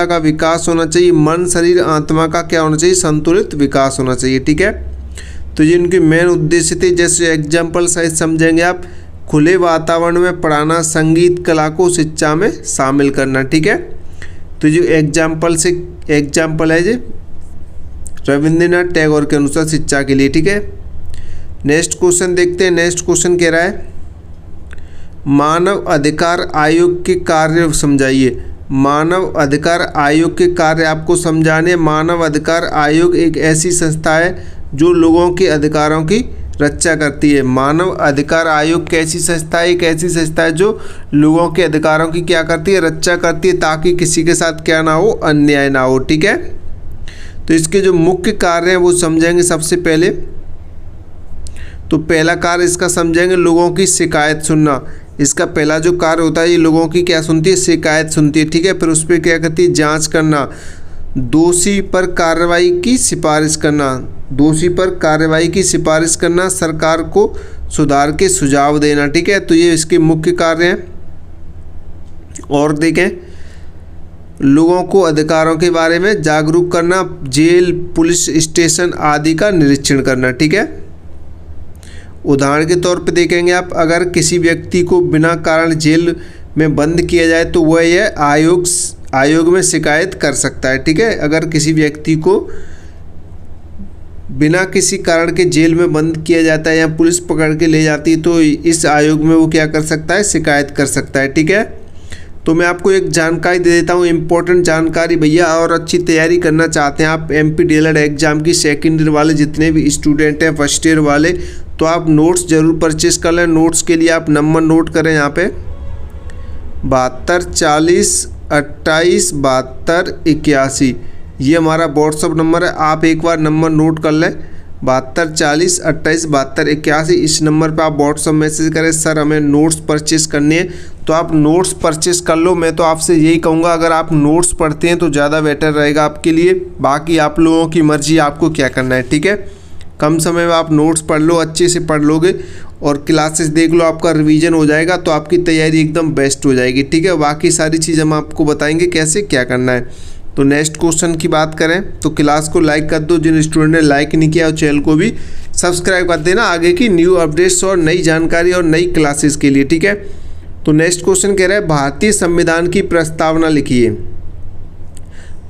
का विकास होना चाहिए, मन शरीर आत्मा का क्या होना चाहिए, संतुलित विकास होना चाहिए, ठीक है। तो ये उनके मेन उद्देश्य थे। जैसे एग्जाम्पल सहित समझेंगे आप, खुले वातावरण में पढ़ाना, संगीत कला को शिक्षा में शामिल करना, ठीक है। तो जो एग्जाम्पल है जो रविंद्रनाथ टैगोर के अनुसार शिक्षा के लिए, ठीक है। नेक्स्ट क्वेश्चन देखते हैं। नेक्स्ट क्वेश्चन कह रहा है मानव अधिकार आयोग के कार्य समझाइए। मानव अधिकार आयोग के कार्य आपको समझाने। मानव अधिकार आयोग एक ऐसी संस्था है जो लोगों के अधिकारों की रक्षा करती है। मानव अधिकार आयोग कैसी संस्था है, एक ऐसी संस्था है जो लोगों के अधिकारों की क्या करती है, रक्षा करती है, ताकि किसी के साथ क्या ना हो, अन्याय ना हो, ठीक है। तो इसके जो मुख्य कार्य हैं वो समझेंगे सबसे पहले। तो पहला कार्य इसका समझेंगे, लोगों की शिकायत सुनना। इसका पहला जो कार्य होता है ये लोगों की क्या सुनती है, शिकायत सुनती है, ठीक है। फिर उस पर क्या करती है, जांच करना, दोषी पर कार्रवाई की सिफारिश करना, दोषी पर कार्रवाई की सिफारिश करना, सरकार को सुधार के सुझाव देना, ठीक है। तो ये इसके मुख्य कार्य हैं। और देखें, लोगों को अधिकारों के बारे में जागरूक करना, जेल, पुलिस स्टेशन आदि का निरीक्षण करना, ठीक है। उदाहरण के तौर पर देखेंगे आप, अगर किसी व्यक्ति को बिना कारण जेल में बंद किया जाए तो वह यह आयोग में शिकायत कर सकता है, ठीक है। अगर किसी व्यक्ति को बिना किसी कारण के जेल में बंद किया जाता है या पुलिस पकड़ के ले जाती है तो इस आयोग में वो क्या कर सकता है, शिकायत कर सकता है, ठीक है। तो मैं आपको एक जानकारी दे देता हूँ, इम्पोर्टेंट जानकारी भैया। और अच्छी तैयारी करना चाहते हैं आप MP DLED एग्जाम की, सेकेंड ईयर वाले जितने भी स्टूडेंट हैं, फर्स्ट ईयर वाले, तो आप नोट्स ज़रूर परचेस कर लें। नोट्स के लिए आप नंबर नोट करें यहाँ पे 72 40 28 72 81, ये हमारा व्हाट्सअप नंबर है। आप एक बार नंबर नोट कर लें, 72 40 28 72 81। इस नंबर पे आप व्हाट्सअप मैसेज करें, सर हमें नोट्स परचेस करनी है, तो आप नोट्स परचेस कर लो। मैं तो आपसे यही कहूँगा, अगर आप नोट्स पढ़ते हैं तो ज़्यादा बेटर रहेगा आपके लिए। बाकी आप लोगों की मर्जी, आपको क्या करना है, ठीक है। कम समय में आप नोट्स पढ़ लो, अच्छे से पढ़ लोगे और क्लासेस देख लो, आपका रिवीजन हो जाएगा तो आपकी तैयारी एकदम बेस्ट हो जाएगी, ठीक है। बाकी सारी चीज़ हम आपको बताएंगे कैसे क्या करना है। तो नेक्स्ट क्वेश्चन की बात करें तो क्लास को लाइक कर दो, जिन स्टूडेंट ने लाइक नहीं किया और चैनल को भी सब्सक्राइब कर देना आगे की न्यू अपडेट्स और नई जानकारी और नई क्लासेस के लिए, ठीक है। तो नेक्स्ट क्वेश्चन कह रहा है भारतीय संविधान की प्रस्तावना लिखिए।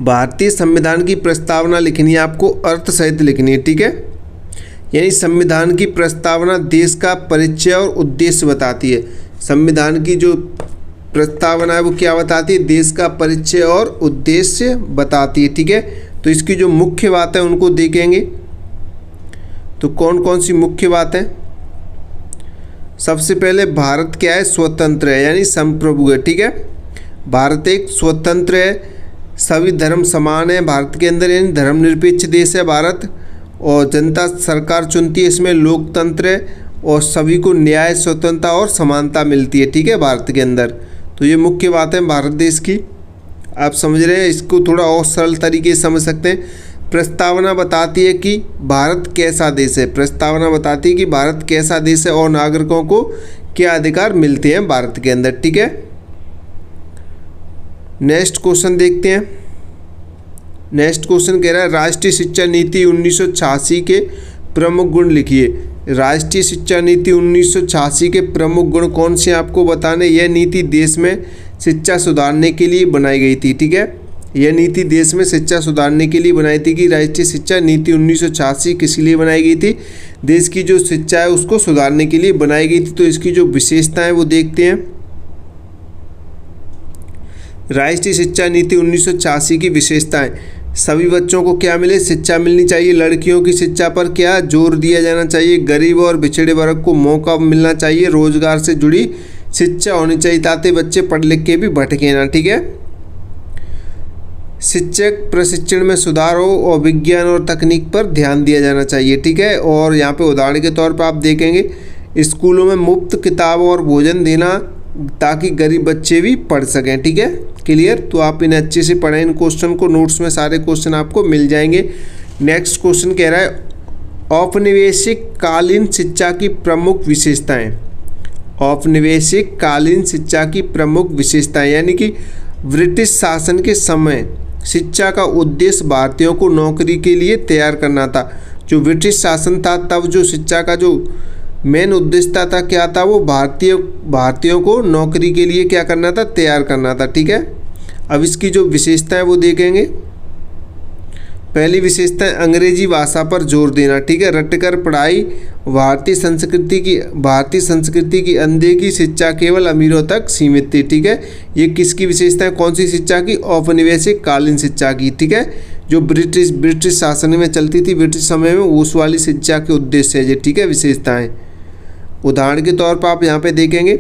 भारतीय संविधान की प्रस्तावना लिखनी है आपको, अर्थ सहित लिखनी है, ठीक है। यानी संविधान की प्रस्तावना देश का परिचय और उद्देश्य बताती है। संविधान की जो प्रस्तावना है वो क्या बताती है, देश का परिचय और उद्देश्य बताती है, ठीक है। तो इसकी जो मुख्य बात है उनको देखेंगे। तो कौन कौन सी मुख्य बात है। सबसे पहले भारत क्या है, स्वतंत्र है यानी संप्रभु है, ठीक है। भारत एक स्वतंत्र है, सभी धर्म समान है भारत के अंदर, यानी धर्मनिरपेक्ष देश है भारत, और जनता सरकार चुनती है, इसमें लोकतंत्र है और सभी को न्याय, स्वतंत्रता और समानता मिलती है, ठीक है, भारत के अंदर। तो ये मुख्य बात है भारत देश की, आप समझ रहे हैं। इसको थोड़ा और सरल तरीके से समझ सकते हैं। प्रस्तावना बताती है कि भारत कैसा देश है, प्रस्तावना बताती है कि भारत कैसा देश है और नागरिकों को क्या अधिकार मिलते हैं भारत के अंदर, ठीक है। नेक्स्ट क्वेश्चन देखते हैं। नेक्स्ट क्वेश्चन कह रहा है राष्ट्रीय शिक्षा नीति 1986 के प्रमुख गुण लिखिए। राष्ट्रीय शिक्षा नीति 1986 के प्रमुख गुण कौन से आपको बताने। यह नीति देश में शिक्षा सुधारने के लिए बनाई गई थी, ठीक है। यह नीति देश में शिक्षा सुधारने के लिए बनाई थी कि राष्ट्रीय शिक्षा नीति 1986 किस लिए बनाई गई थी, देश की जो शिक्षा है उसको सुधारने के लिए बनाई गई थी। तो इसकी जो विशेषताएं वो देखते हैं। राष्ट्रीय शिक्षा नीति 1986 की विशेषताएं, सभी बच्चों को क्या मिले, शिक्षा मिलनी चाहिए। लड़कियों की शिक्षा पर क्या जोर दिया जाना चाहिए। गरीब और पिछड़े वर्ग को मौका मिलना चाहिए। रोजगार से जुड़ी शिक्षा होनी चाहिए ताकि बच्चे पढ़ लिख के भी भटके ना, ठीक है। शिक्षक प्रशिक्षण में सुधार हो और विज्ञान और तकनीक पर ध्यान दिया जाना चाहिए, ठीक है। और यहाँ पे उदाहरण के तौर पर आप देखेंगे स्कूलों में मुफ्त किताब और भोजन देना ताकि गरीब बच्चे भी पढ़ सकें, ठीक है। क्लियर। तो आप इन्हें अच्छे से पढ़ें, इन क्वेश्चन को, नोट्स में सारे क्वेश्चन आपको मिल जाएंगे। नेक्स्ट क्वेश्चन कह रहा है औपनिवेशिक कालीन शिक्षा की प्रमुख विशेषताएं। औपनिवेशिक कालीन शिक्षा की प्रमुख विशेषताएं यानी कि ब्रिटिश शासन के समय शिक्षा का उद्देश्य भारतीयों को नौकरी के लिए तैयार करना था। जो ब्रिटिश शासन था तब जो शिक्षा का जो मेन उद्देश्य था क्या था, वो भारतीयों को नौकरी के लिए क्या करना था, तैयार करना था, ठीक है। अब इसकी जो विशेषता है वो देखेंगे। पहली विशेषता है अंग्रेजी भाषा पर जोर देना, ठीक है। रटकर पढ़ाई, भारतीय संस्कृति की अनदेखी, शिक्षा केवल अमीरों तक सीमित थी, ठीक है। ये किसकी विशेषता है, कौन सी शिक्षा की, औपनिवेशिक कालीन शिक्षा की, ठीक है। जो ब्रिटिश शासन में चलती थी, ब्रिटिश समय में, उस वाली शिक्षा के उद्देश्य है ये, ठीक है, विशेषताएं। उदाहरण के तौर पर आप यहाँ पे देखेंगे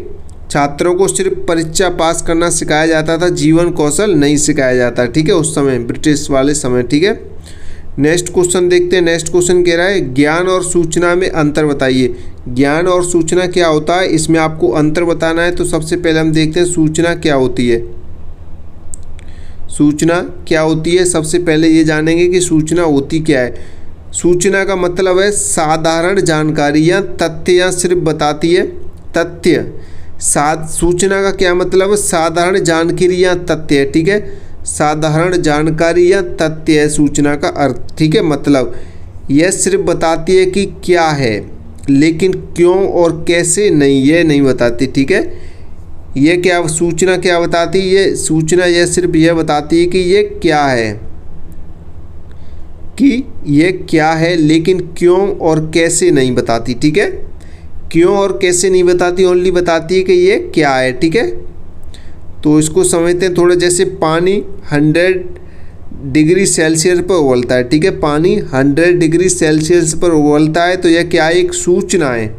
छात्रों को सिर्फ परीक्षा पास करना सिखाया जाता था, जीवन कौशल नहीं सिखाया जाता, ठीक है, उस समय ब्रिटिश वाले समय, ठीक है। नेक्स्ट क्वेश्चन देखते हैं। नेक्स्ट क्वेश्चन कह रहा है ज्ञान और सूचना में अंतर बताइए। ज्ञान और सूचना क्या होता है, इसमें आपको अंतर बताना है। तो सबसे पहले हम देखते हैं सूचना क्या होती है। सूचना क्या होती है, सबसे पहले ये जानेंगे कि सूचना होती क्या है। सूचना का मतलब है साधारण जानकारी या तथ्य, या सिर्फ बताती है तथ्य। सूचना का क्या मतलब है, साधारण जानकारी या तथ्य है, ठीक है। साधारण जानकारी या तथ्य है सूचना का अर्थ, ठीक है। मतलब यह सिर्फ बताती है कि क्या है, लेकिन क्यों और कैसे नहीं, ये नहीं बताती, ठीक है। ये क्या सूचना क्या बताती है, ये सूचना यह सिर्फ यह बताती है कि ये क्या है, कि ये क्या है, लेकिन क्यों और कैसे नहीं बताती, ठीक है। क्यों और कैसे नहीं बताती, ओनली बताती है कि ये क्या है, ठीक है। तो इसको समझते हैं थोड़ा। जैसे पानी 100 डिग्री सेल्सियस पर उबलता है, ठीक है। पानी 100 डिग्री सेल्सियस पर उबलता है, तो यह क्या है, एक सूचना है,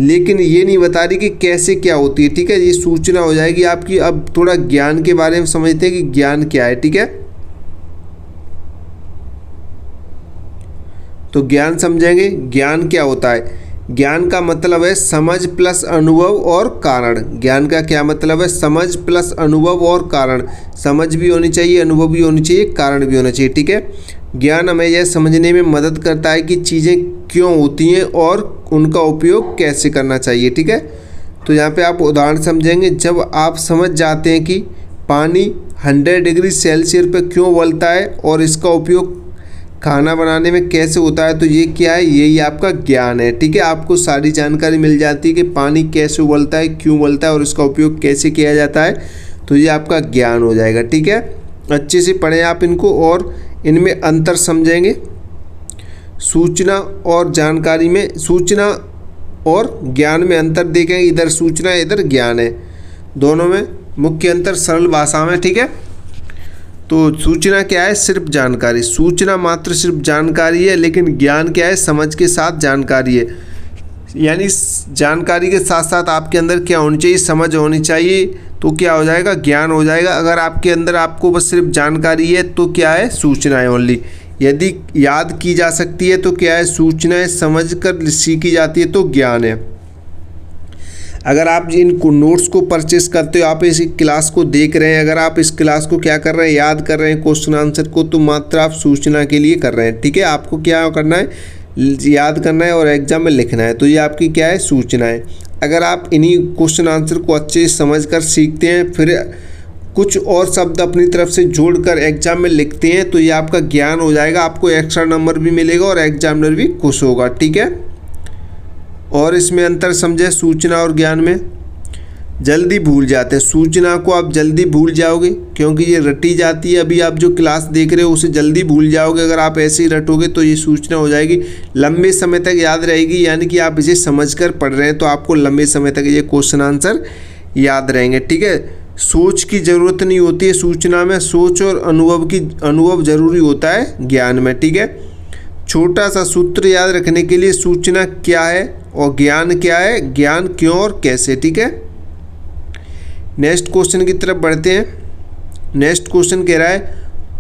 लेकिन ये नहीं बता रही कि कैसे क्या होती है, ठीक है। ये सूचना हो जाएगी आपकी। अब थोड़ा ज्ञान के बारे में समझते हैं कि ज्ञान क्या है, ठीक है। तो ज्ञान समझेंगे। ज्ञान क्या होता है, ज्ञान का मतलब है समझ प्लस अनुभव और कारण। ज्ञान का क्या मतलब है, समझ प्लस अनुभव और कारण। समझ भी होनी चाहिए, अनुभव भी होनी चाहिए, कारण भी होना चाहिए, ठीक है। ज्ञान हमें यह समझने में मदद करता है कि चीज़ें क्यों होती हैं और उनका उपयोग कैसे करना चाहिए, ठीक है। तो यहाँ पे आप उदाहरण समझेंगे। जब आप समझ जाते हैं कि पानी 100 डिग्री सेल्सियस पर क्यों उबलता है और इसका उपयोग खाना बनाने में कैसे होता है, तो ये क्या है, यही आपका ज्ञान है, ठीक है। आपको सारी जानकारी मिल जाती है कि पानी कैसे उबलता है, क्यों उबलता है और इसका उपयोग कैसे किया जाता है, तो ये आपका ज्ञान हो जाएगा, ठीक है। अच्छे से पढ़ें आप इनको और इनमें अंतर समझेंगे। सूचना और जानकारी में, सूचना और ज्ञान में अंतर देखेंगे। इधर सूचना है, इधर ज्ञान है, दोनों में मुख्य अंतर सरल भाषा में, ठीक है। तो सूचना क्या है? सिर्फ जानकारी। सूचना मात्र सिर्फ जानकारी है, लेकिन ज्ञान क्या है? समझ के साथ जानकारी है। यानी जानकारी के साथ साथ आपके अंदर क्या होनी चाहिए? समझ होनी चाहिए, तो क्या हो जाएगा? ज्ञान हो जाएगा। अगर आपके अंदर आपको बस सिर्फ जानकारी है तो क्या है? सूचना है ओनली। यदि याद की जा सकती है तो क्या है? सूचना है। समझ कर सीखी जाती है तो ज्ञान है। अगर आप इन नोट्स को परचेस करते हो, आप इस क्लास को देख रहे हैं, अगर आप इस क्लास को क्या कर रहे हैं? याद कर रहे हैं क्वेश्चन आंसर को, तो मात्र आप सूचना के लिए कर रहे हैं, ठीक है। आपको क्या करना है? याद करना है और एग्जाम में लिखना है, तो ये आपकी क्या है? सूचना है। अगर आप इन्हीं क्वेश्चन आंसर को अच्छे से समझ कर सीखते हैं, फिर कुछ और शब्द अपनी तरफ से जोड़कर एग्जाम में लिखते हैं, तो ये आपका ज्ञान हो जाएगा। आपको एक्स्ट्रा नंबर भी मिलेगा और एग्जामिनर भी खुश होगा, ठीक है। और इसमें अंतर समझे सूचना और ज्ञान में। जल्दी भूल जाते हैं, सूचना को आप जल्दी भूल जाओगे क्योंकि ये रटी जाती है। अभी आप जो क्लास देख रहे हो उसे जल्दी भूल जाओगे। अगर आप ऐसे ही रटोगे तो ये सूचना हो जाएगी, लंबे समय तक याद रहेगी। यानी कि आप इसे समझकर पढ़ रहे हैं तो आपको लंबे समय तक ये क्वेश्चन आंसर याद रहेंगे, ठीक है। सोच की ज़रूरत नहीं होती है सूचना में, सोच और अनुभव जरूरी होता है ज्ञान में, ठीक है। छोटा सा सूत्र याद रखने के लिए, सूचना क्या है और ज्ञान क्या है, ज्ञान क्यों और कैसे, ठीक है। नेक्स्ट क्वेश्चन की तरफ बढ़ते हैं। नेक्स्ट क्वेश्चन कह रहा है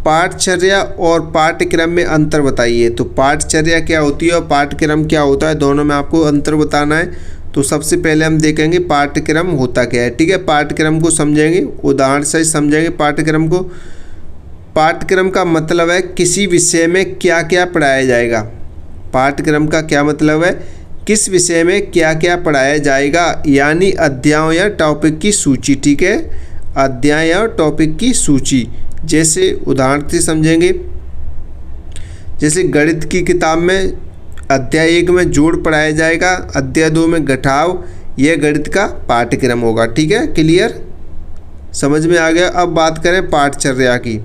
पाठचर्या और पाठ्यक्रम में अंतर बताइए। तो पाठचर्या क्या होती है और पाठ्यक्रम क्या होता है, दोनों में आपको अंतर बताना है। तो सबसे पहले हम देखेंगे पाठ्यक्रम होता क्या है, ठीक है। पाठ्यक्रम को समझेंगे, उदाहरण से समझेंगे पाठ्यक्रम को। पाठ्यक्रम का मतलब है किसी विषय में क्या क्या पढ़ाया जाएगा। पाठ्यक्रम का क्या मतलब है? किस विषय में क्या क्या पढ़ाया जाएगा, यानी अध्यायों या टॉपिक की सूची, ठीक है। अध्याय या टॉपिक की सूची। जैसे उदाहरण से समझेंगे, जैसे गणित की किताब में अध्याय 1 में जोड़ पढ़ाया जाएगा, अध्याय 2 में घटाव, यह गणित का पाठ्यक्रम होगा, ठीक है। क्लियर, समझ में आ गया। अब बात करें पाठचर्या की।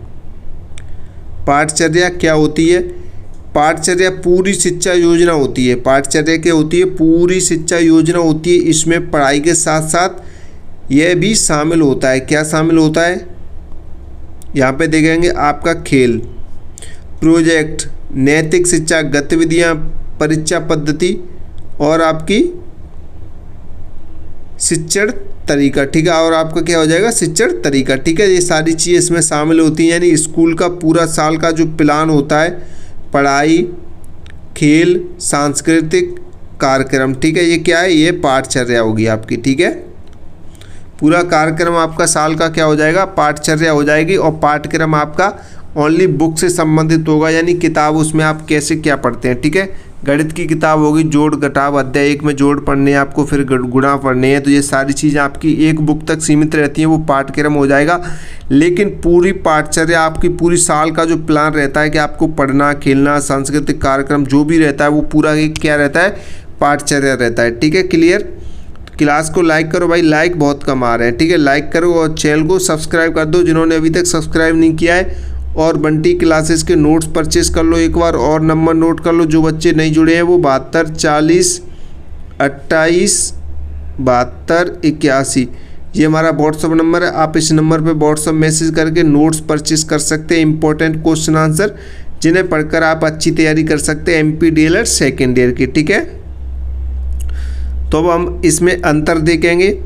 पाठचर्या क्या होती है? पाठचर्या पूरी शिक्षा योजना होती है। पाठचर्या क्या होती है? पूरी शिक्षा योजना होती है। इसमें पढ़ाई के साथ साथ यह भी शामिल होता है। क्या शामिल होता है? यहाँ पे देखेंगे आपका खेल, प्रोजेक्ट, नैतिक शिक्षा गतिविधियाँ, परीक्षा पद्धति और आपकी शिक्षण तरीका, ठीक है। और आपका क्या हो जाएगा? शिक्षण तरीका, ठीक है। ये सारी चीज़ें इसमें शामिल होती हैं। यानी स्कूल का पूरा साल का जो प्लान होता है, पढ़ाई, खेल, सांस्कृतिक कार्यक्रम, ठीक है। ये क्या है? ये पाठचर्या होगी आपकी, ठीक है। पूरा कार्यक्रम आपका साल का क्या हो जाएगा? पाठचर्या हो जाएगी। और पाठ्यक्रम आपका ओनली बुक से संबंधित होगा, यानी किताब, उसमें आप कैसे क्या पढ़ते हैं, ठीक है। गणित की किताब होगी, जोड़ घटाव, अध्याय 1 में जोड़ पढ़ने हैं आपको, फिर गुणा पढ़ने हैं। तो ये सारी चीज़ें आपकी एक बुक तक सीमित रहती हैं, वो पाठ्यक्रम हो जाएगा। लेकिन पूरी पाठचर्या आपकी पूरी साल का जो प्लान रहता है कि आपको पढ़ना, खेलना, सांस्कृतिक कार्यक्रम जो भी रहता है, वो पूरा एक क्या रहता है? पाठचर्या रहता है, ठीक है। क्लियर। क्लास को लाइक करो भाई, लाइक बहुत कम आ रहे हैं, ठीक है। लाइक करो और चैनल को सब्सक्राइब कर दो जिन्होंने अभी तक सब्सक्राइब नहीं किया है। और बंटी क्लासेस के नोट्स परचेस कर लो एक बार, और नंबर नोट कर लो। जो बच्चे नहीं जुड़े हैं वो 72 40 28 72 81, ये हमारा व्हाट्सअप नंबर है। आप इस नंबर पे व्हाट्सअप मैसेज करके नोट्स परचेस कर सकते हैं, इंपॉर्टेंट क्वेश्चन आंसर जिन्हें पढ़कर आप अच्छी तैयारी कर सकते हैं MP DL सेकेंड ईयर की, ठीक है। तो अब हम इसमें अंतर देखेंगे।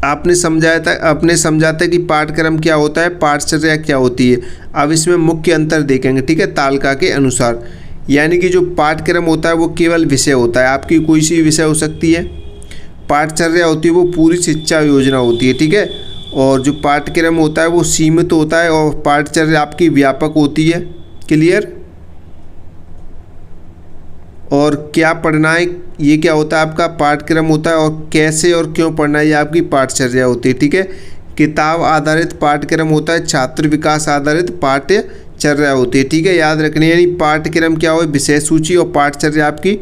आपने समझाया था कि पाठ्यक्रम क्या होता है, पाठचर्या क्या होती है। अब इसमें मुख्य अंतर देखेंगे, ठीक है, तालिका के अनुसार। यानी कि जो पाठ्यक्रम होता है वो केवल विषय होता है, आपकी कोई सी विषय हो सकती है। पाठचर्या होती है वो पूरी शिक्षा योजना होती है, ठीक है। और जो पाठ्यक्रम होता है वो सीमित होता है और पाठचर्या आपकी व्यापक होती है। क्लियर। और क्या पढ़ना है, ये क्या होता है? आपका पाठ्यक्रम होता है। और कैसे और क्यों पढ़ना है, ये आपकी पाठचर्या होती है, ठीक है। किताब आधारित पाठ्यक्रम होता है, छात्र विकास आधारित पाठ्यचर्या होती है, ठीक है। याद रखनी है, यानी पाठ्यक्रम क्या हो? विषय सूची, और पाठचर्या आपकी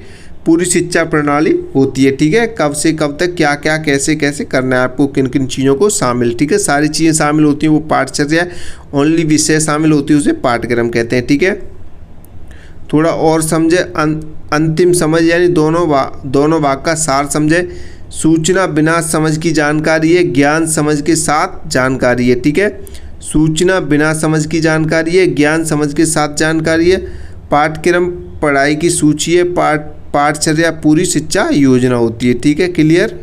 पूरी शिक्षा प्रणाली होती है। ठीक है, कब से कब तक क्या क्या कैसे कैसे करना है आपको, किन किन चीज़ों को शामिल। ठीक है, सारी चीज़ें शामिल होती हैं वो पाठचर्या, ओनली विषय शामिल होती है उसे पाठ्यक्रम कहते हैं। ठीक है, थोड़ा और समझे, अंतिम समझ यानी दोनों भाग का सार समझे। सूचना बिना समझ की जानकारी है, ज्ञान समझ के साथ जानकारी है। ठीक है, सूचना बिना समझ की जानकारी है, ज्ञान समझ के साथ जानकारी है। पाठ्यक्रम पढ़ाई की सूची है, पाठचर्या पूरी शिक्षा योजना होती है। ठीक है, क्लियर।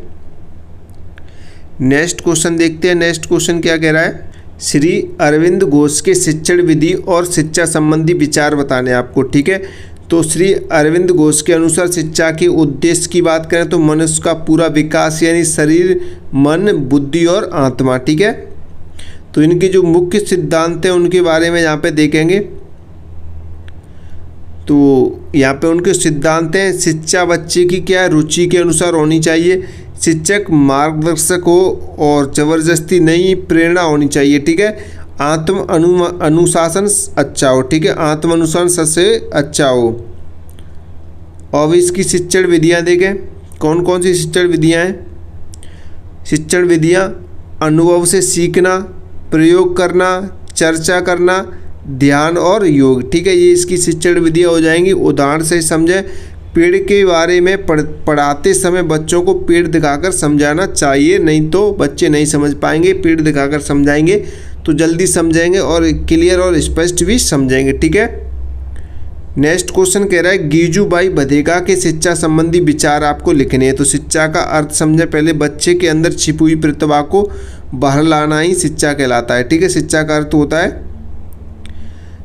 नेक्स्ट क्वेश्चन देखते हैं। नेक्स्ट क्वेश्चन क्या कह रहा है, श्री अरविंद घोष के शिक्षण विधि और शिक्षा संबंधी विचार बताने आपको। ठीक है, तो श्री अरविंद घोष के अनुसार शिक्षा के उद्देश्य की बात करें तो मनुष्य का पूरा विकास यानी शरीर, मन, बुद्धि और आत्मा। ठीक है, तो इनके जो मुख्य सिद्धांत हैं उनके बारे में यहाँ पे देखेंगे। तो यहाँ पे उनके सिद्धांत हैं, शिक्षा बच्चे की क्या रुचि के अनुसार होनी चाहिए, शिक्षक मार्गदर्शक हो और ज़बरदस्ती नहीं, प्रेरणा होनी चाहिए। ठीक है, अनुशासन अच्छा हो। ठीक है, आत्म अनुशासन सबसे अच्छा हो। अब इसकी शिक्षण विधियाँ देखें, कौन कौन सी शिक्षण विधियाँ हैं। शिक्षण विधियाँ अनुभव से सीखना, प्रयोग करना, चर्चा करना, ध्यान और योग। ठीक है, ये इसकी शिक्षण विधियाँ हो जाएंगी। उदाहरण से समझें, पेड़ के बारे में पढ़ाते समय बच्चों को पेड़ दिखाकर समझाना चाहिए, नहीं तो बच्चे नहीं समझ पाएंगे। पेड़ दिखाकर समझाएंगे तो जल्दी समझेंगे और क्लियर और स्पष्ट भी समझेंगे। ठीक है, नेक्स्ट क्वेश्चन कह रहा है, गीजूबाई बधेगा के शिक्षा संबंधी विचार आपको लिखने हैं। तो शिक्षा का अर्थ समझे पहले, बच्चे के अंदर छिपी हुई प्रतिभा को बाहर लाना ही शिक्षा कहलाता है। ठीक है, शिक्षा का अर्थ होता है,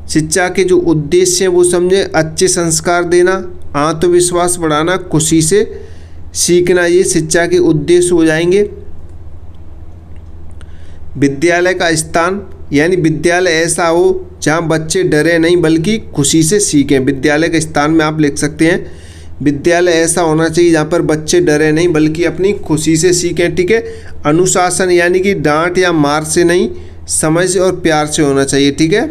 शिक्षा के जो उद्देश्य हैं वो समझे, अच्छे संस्कार देना, आत्मविश्वास बढ़ाना, खुशी से सीखना, ये शिक्षा के उद्देश्य हो जाएंगे। विद्यालय का स्थान यानी विद्यालय ऐसा हो जहाँ बच्चे डरे नहीं बल्कि खुशी से सीखें। विद्यालय के स्थान में आप लिख सकते हैं, विद्यालय ऐसा होना चाहिए जहाँ पर बच्चे डरे नहीं बल्कि अपनी खुशी से सीखें। ठीक है, अनुशासन यानी कि डांट या मार से नहीं, समझ और प्यार से होना चाहिए। ठीक है,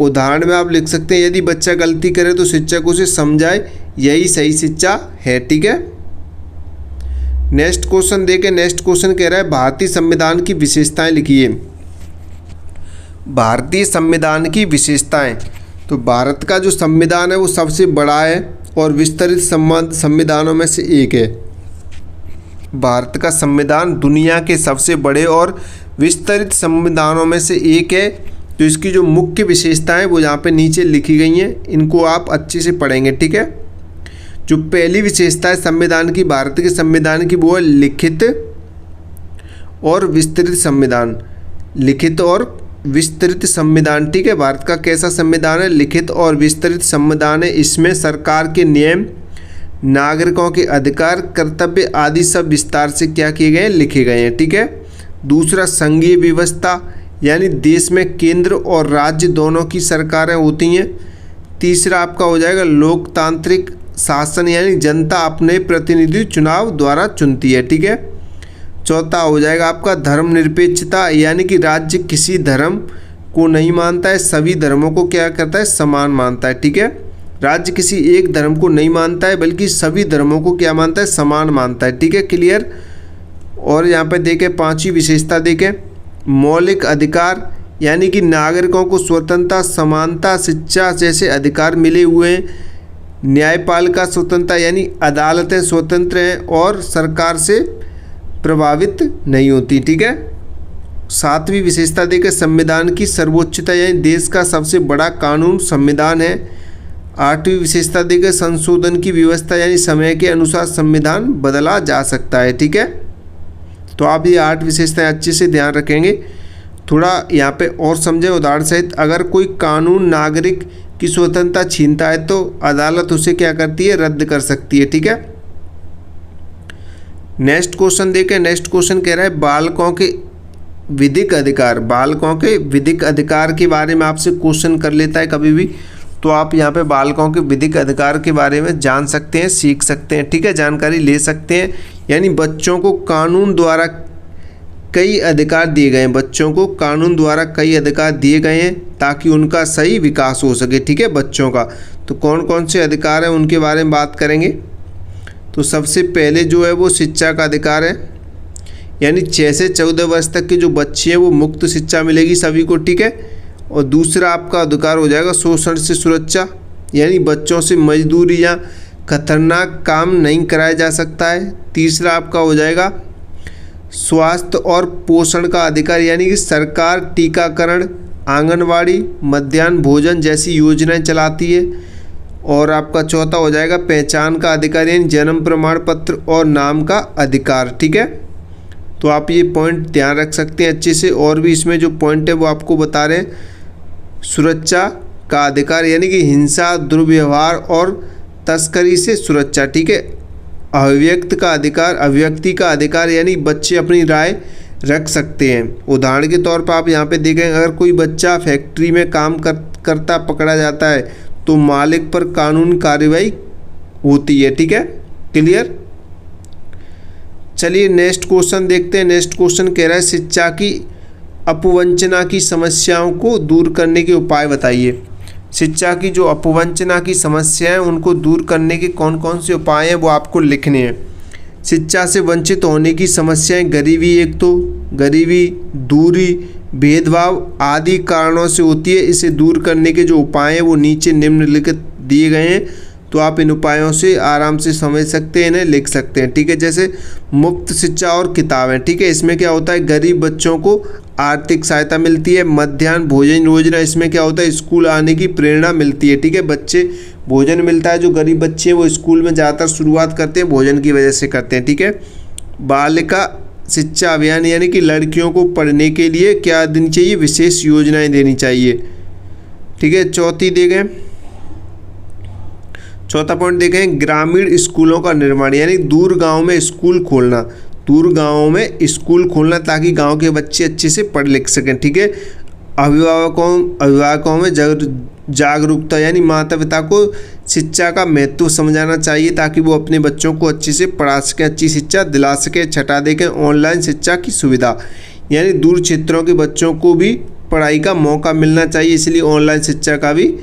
उदाहरण में आप लिख सकते हैं, यदि बच्चा गलती करे तो शिक्षक उसे समझाए, यही सही शिक्षा है। ठीक है, नेक्स्ट क्वेश्चन देखें। नेक्स्ट क्वेश्चन कह रहा है, भारतीय संविधान की विशेषताएं लिखिए। भारतीय संविधान की विशेषताएं, तो भारत का जो संविधान है वो सबसे बड़ा है और विस्तृत संविधानों में से एक है। भारत का संविधान दुनिया के सबसे बड़े और विस्तृत संविधानों में से एक है। तो इसकी जो मुख्य विशेषताएं वो यहाँ पे नीचे लिखी गई हैं, इनको आप अच्छे से पढ़ेंगे। ठीक है, जो पहली विशेषता है संविधान की, भारत के संविधान की, वो है लिखित और विस्तृत संविधान। लिखित और विस्तृत संविधान। ठीक है, भारत का कैसा संविधान है, लिखित और विस्तृत संविधान है। इसमें सरकार के नियम, नागरिकों के अधिकार, कर्तव्य आदि सब विस्तार से क्या किए गए हैं, लिखे गए हैं। ठीक है, दूसरा संघीय व्यवस्था यानी देश में केंद्र और राज्य दोनों की सरकारें होती हैं। तीसरा आपका हो जाएगा लोकतांत्रिक शासन यानी जनता अपने प्रतिनिधि चुनाव द्वारा चुनती है। ठीक है, चौथा हो जाएगा आपका धर्मनिरपेक्षता यानी कि राज्य किसी धर्म को नहीं मानता है, सभी धर्मों को क्या करता है, समान मानता है। ठीक है, राज्य किसी एक धर्म को नहीं मानता है बल्कि सभी धर्मों को क्या मानता है, समान मानता है। ठीक है, क्लियर। और यहाँ पे देखें पांचवी विशेषता देखें, मौलिक अधिकार यानी कि नागरिकों को स्वतंत्रता, समानता, शिक्षा जैसे अधिकार मिले हुए हैं। न्यायपालिका स्वतंत्रता यानी अदालतें स्वतंत्र हैं और सरकार से प्रभावित नहीं होती। ठीक है, सातवीं विशेषता देखें संविधान की सर्वोच्चता यानी देश का सबसे बड़ा कानून संविधान है। आठवीं विशेषता देखें संशोधन की व्यवस्था यानी समय के अनुसार संविधान बदला जा सकता है। ठीक है, तो आप ये 8 विशेषताएं अच्छे से ध्यान रखेंगे। थोड़ा यहाँ पे और समझें उदाहरण सहित, अगर कोई कानून नागरिक की स्वतंत्रता छीनता है तो अदालत उसे क्या करती है, रद्द कर सकती है। ठीक है, नेक्स्ट क्वेश्चन देखें। नेक्स्ट क्वेश्चन कह रहा है बालकों के विधिक अधिकार। बालकों के विधिक अधिकार के बारे में आपसे क्वेश्चन कर लेता है कभी भी, तो आप यहाँ पे बालकों के विधिक अधिकार के बारे में जान सकते हैं, सीख सकते हैं। ठीक है, जानकारी ले सकते हैं। यानी बच्चों को कानून द्वारा कई अधिकार दिए गए हैं, बच्चों को कानून द्वारा कई अधिकार दिए गए हैं ताकि उनका सही विकास हो सके। ठीक है, बच्चों का, तो कौन कौन से अधिकार हैं उनके बारे में बात करेंगे। तो सबसे पहले जो है वो शिक्षा का अधिकार है, यानी 6 से 14 वर्ष तक के जो बच्चे हैं वो मुक्त शिक्षा मिलेगी सभी को, ठीक है। और दूसरा आपका अधिकार हो जाएगा शोषण से सुरक्षा, यानी बच्चों से मजदूरी या खतरनाक काम नहीं कराया जा सकता है। तीसरा आपका हो जाएगा स्वास्थ्य और पोषण का अधिकार, यानी कि सरकार टीकाकरण, आंगनवाड़ी, मध्याह्न भोजन जैसी योजनाएं चलाती है। और आपका चौथा हो जाएगा पहचान का अधिकार, यानी जन्म प्रमाण पत्र और नाम का अधिकार, ठीक है। तो आप ये पॉइंट ध्यान रख सकते हैं अच्छे से। और भी इसमें जो पॉइंट है वो आपको बता रहे हैं। सुरक्षा का अधिकार, यानी कि हिंसा, दुर्व्यवहार और तस्करी से सुरक्षा, ठीक है। अभिव्यक्ति का अधिकार, यानी बच्चे अपनी राय रख सकते हैं। उदाहरण के तौर पर आप यहाँ पे देखें, अगर कोई बच्चा फैक्ट्री में काम करता पकड़ा जाता है तो मालिक पर कानूनी कार्रवाई होती है, ठीक है। क्लियर। चलिए नेक्स्ट क्वेश्चन देखते हैं। नेक्स्ट क्वेश्चन कह रहा है शिक्षा की अपवंचना की समस्याओं को दूर करने के उपाय बताइए। शिक्षा की जो अपवंचना की समस्या है उनको दूर करने के कौन कौन से उपाय हैं वो आपको लिखने हैं। शिक्षा से वंचित होने की समस्याएं गरीबी, एक तो गरीबी, दूरी, भेदभाव आदि कारणों से होती है। इसे दूर करने के जो उपाय हैं वो नीचे निम्नलिखित दिए गए हैं, तो आप इन उपायों से आराम से समझ सकते हैं, इन्हें लिख सकते हैं, ठीक है। जैसे मुफ्त शिक्षा और किताबें, ठीक है। इसमें क्या होता है, गरीब बच्चों को आर्थिक सहायता मिलती है। मध्याह्न भोजन योजना, इसमें क्या होता है, स्कूल आने की प्रेरणा मिलती है, ठीक है। बच्चे भोजन मिलता है, जो गरीब बच्चे हैं वो स्कूल में ज़्यादातर शुरुआत करते हैं भोजन की वजह से करते हैं, ठीक है। बालिका शिक्षा अभियान, यानी कि लड़कियों को पढ़ने के लिए क्या देनी चाहिए, विशेष योजनाएं देनी चाहिए, ठीक है। चौथा पॉइंट देखें, ग्रामीण स्कूलों का निर्माण, यानी दूर गांव में स्कूल खोलना ताकि गांव के बच्चे अच्छे से पढ़ लिख सकें, ठीक है। अभिभावकों में जागरूकता, यानी माता पिता को शिक्षा का महत्व समझाना चाहिए ताकि वो अपने बच्चों को अच्छे से पढ़ा सकें, अच्छी शिक्षा दिला सकें। छठा देखें, ऑनलाइन शिक्षा की सुविधा, यानी दूर क्षेत्रों के बच्चों को भी पढ़ाई का मौका मिलना चाहिए, इसलिए ऑनलाइन शिक्षा का भी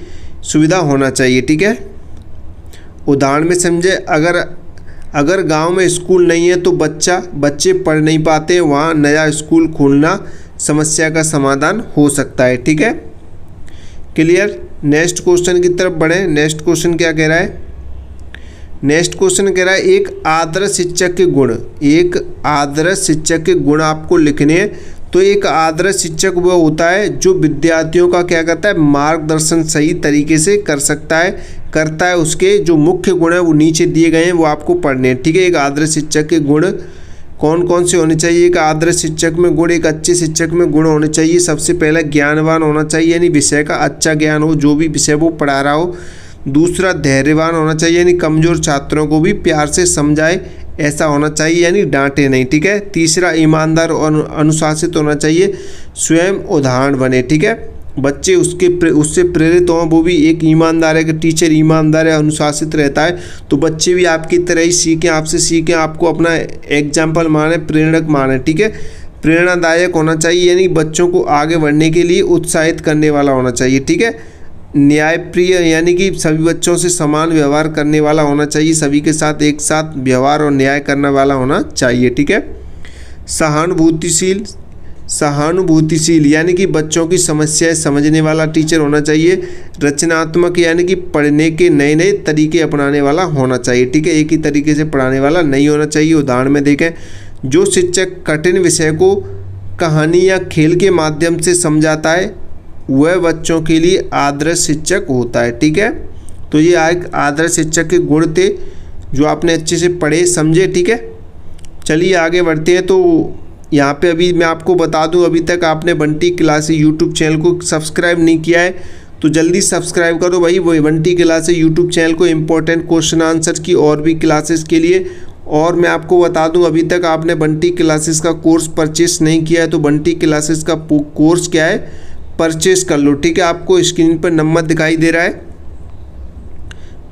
सुविधा होना चाहिए, ठीक है। उदाहरण में समझे, अगर गांव में स्कूल नहीं है तो बच्चे पढ़ नहीं पाते, वहाँ नया स्कूल खोलना समस्या का समाधान हो सकता है, ठीक है। क्लियर। नेक्स्ट क्वेश्चन की तरफ बढ़े। नेक्स्ट क्वेश्चन क्या कह रहा है, नेक्स्ट क्वेश्चन कह रहा है एक आदर्श शिक्षक के गुण आपको लिखने हैं। तो एक आदर्श शिक्षक वह होता है जो विद्यार्थियों का क्या करता है, मार्गदर्शन सही तरीके से करता है। उसके जो मुख्य गुण है वो नीचे दिए गए हैं, वो आपको पढ़ने हैं, ठीक है। एक आदर्श शिक्षक के गुण कौन कौन से होने चाहिए। एक आदर्श शिक्षक में गुण, एक अच्छे शिक्षक में गुण होने चाहिए। सबसे पहले ज्ञानवान होना चाहिए, यानी विषय का अच्छा ज्ञान हो, जो भी विषय वो पढ़ा रहा हो। दूसरा धैर्यवान होना चाहिए, यानी कमज़ोर छात्रों को भी प्यार से समझाए, ऐसा होना चाहिए, यानी डांटे नहीं, ठीक है। तीसरा ईमानदार और अनुशासित होना चाहिए, स्वयं उदाहरण बने, ठीक है। बच्चे उससे प्रेरित हों, वो भी एक ईमानदार है कि टीचर ईमानदार है, अनुशासित रहता है, तो बच्चे भी आपकी तरह ही सीखें, आपसे सीखें, आपको अपना एग्जाम्पल माने, प्रेरक माने, ठीक है। प्रेरणादायक होना चाहिए, यानी बच्चों को आगे बढ़ने के लिए उत्साहित करने वाला होना चाहिए, ठीक है। न्यायप्रिय, यानी कि सभी बच्चों से समान व्यवहार करने वाला होना चाहिए, सभी के साथ एक साथ व्यवहार और न्याय करने वाला होना चाहिए, ठीक है। सहानुभूतिशील, यानी कि बच्चों की समस्याएं समझने वाला टीचर होना चाहिए। रचनात्मक, यानी कि पढ़ने के नए नए तरीके अपनाने वाला होना चाहिए, ठीक है। एक ही तरीके से पढ़ाने वाला नहीं होना चाहिए। उदाहरण में देखें, जो शिक्षक कठिन विषय को कहानी या खेल के माध्यम से समझाता है वह बच्चों के लिए आदर्श शिक्षक होता है, ठीक है। तो ये एक आदर्श शिक्षक के गुण थे जो आपने अच्छे से पढ़े समझे, ठीक है। चलिए आगे बढ़ते हैं। तो यहाँ पे अभी मैं आपको बता दूं, अभी तक आपने बंटी क्लासेस यूट्यूब चैनल को सब्सक्राइब नहीं किया है तो जल्दी सब्सक्राइब करो भाई, वो बंटी क्लासेस यूट्यूब चैनल को इम्पोर्टेंट क्वेश्चन आंसर की और भी क्लासेस के लिए। और मैं आपको बता दूं, अभी तक आपने बंटी क्लासेस का कोर्स परचेस नहीं किया है तो बंटी क्लासेस का कोर्स क्या है, परचेस कर लो, ठीक है। आपको स्क्रीन पर नंबर दिखाई दे रहा है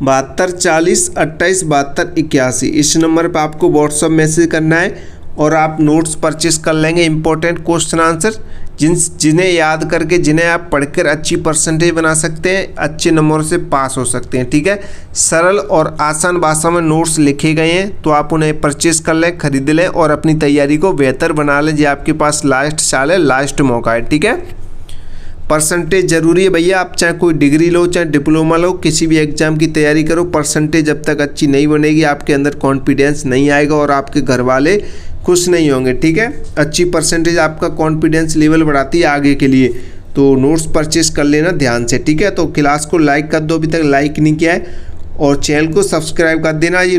72 40 28 72 81, इस नंबर पर आपको व्हाट्सअप मैसेज करना है और आप नोट्स परचेस कर लेंगे, इंपॉर्टेंट क्वेश्चन आंसर जिन्हें याद करके, जिन्हें आप पढ़कर अच्छी परसेंटेज बना सकते हैं, अच्छे नंबरों से पास हो सकते हैं। ठीक है, सरल और आसान भाषा में नोट्स लिखे गए हैं, तो आप उन्हें परचेज कर लें, खरीद लें और अपनी तैयारी को बेहतर बना लें। ये आपके पास लास्ट साल है, लास्ट मौका है। ठीक है, परसेंटेज ज़रूरी है भैया। आप चाहे कोई डिग्री लो, चाहे डिप्लोमा लो, किसी भी एग्जाम की तैयारी करो, परसेंटेज जब तक अच्छी नहीं बनेगी आपके अंदर कॉन्फिडेंस नहीं आएगा और आपके घर वाले खुश नहीं होंगे। ठीक है, अच्छी परसेंटेज आपका कॉन्फिडेंस लेवल बढ़ाती है आगे के लिए। तो नोट्स परचेस कर लेना ध्यान से। ठीक है, तो क्लास को लाइक कर दो, अभी तक लाइक नहीं किया है, और चैनल को सब्सक्राइब कर देना। ये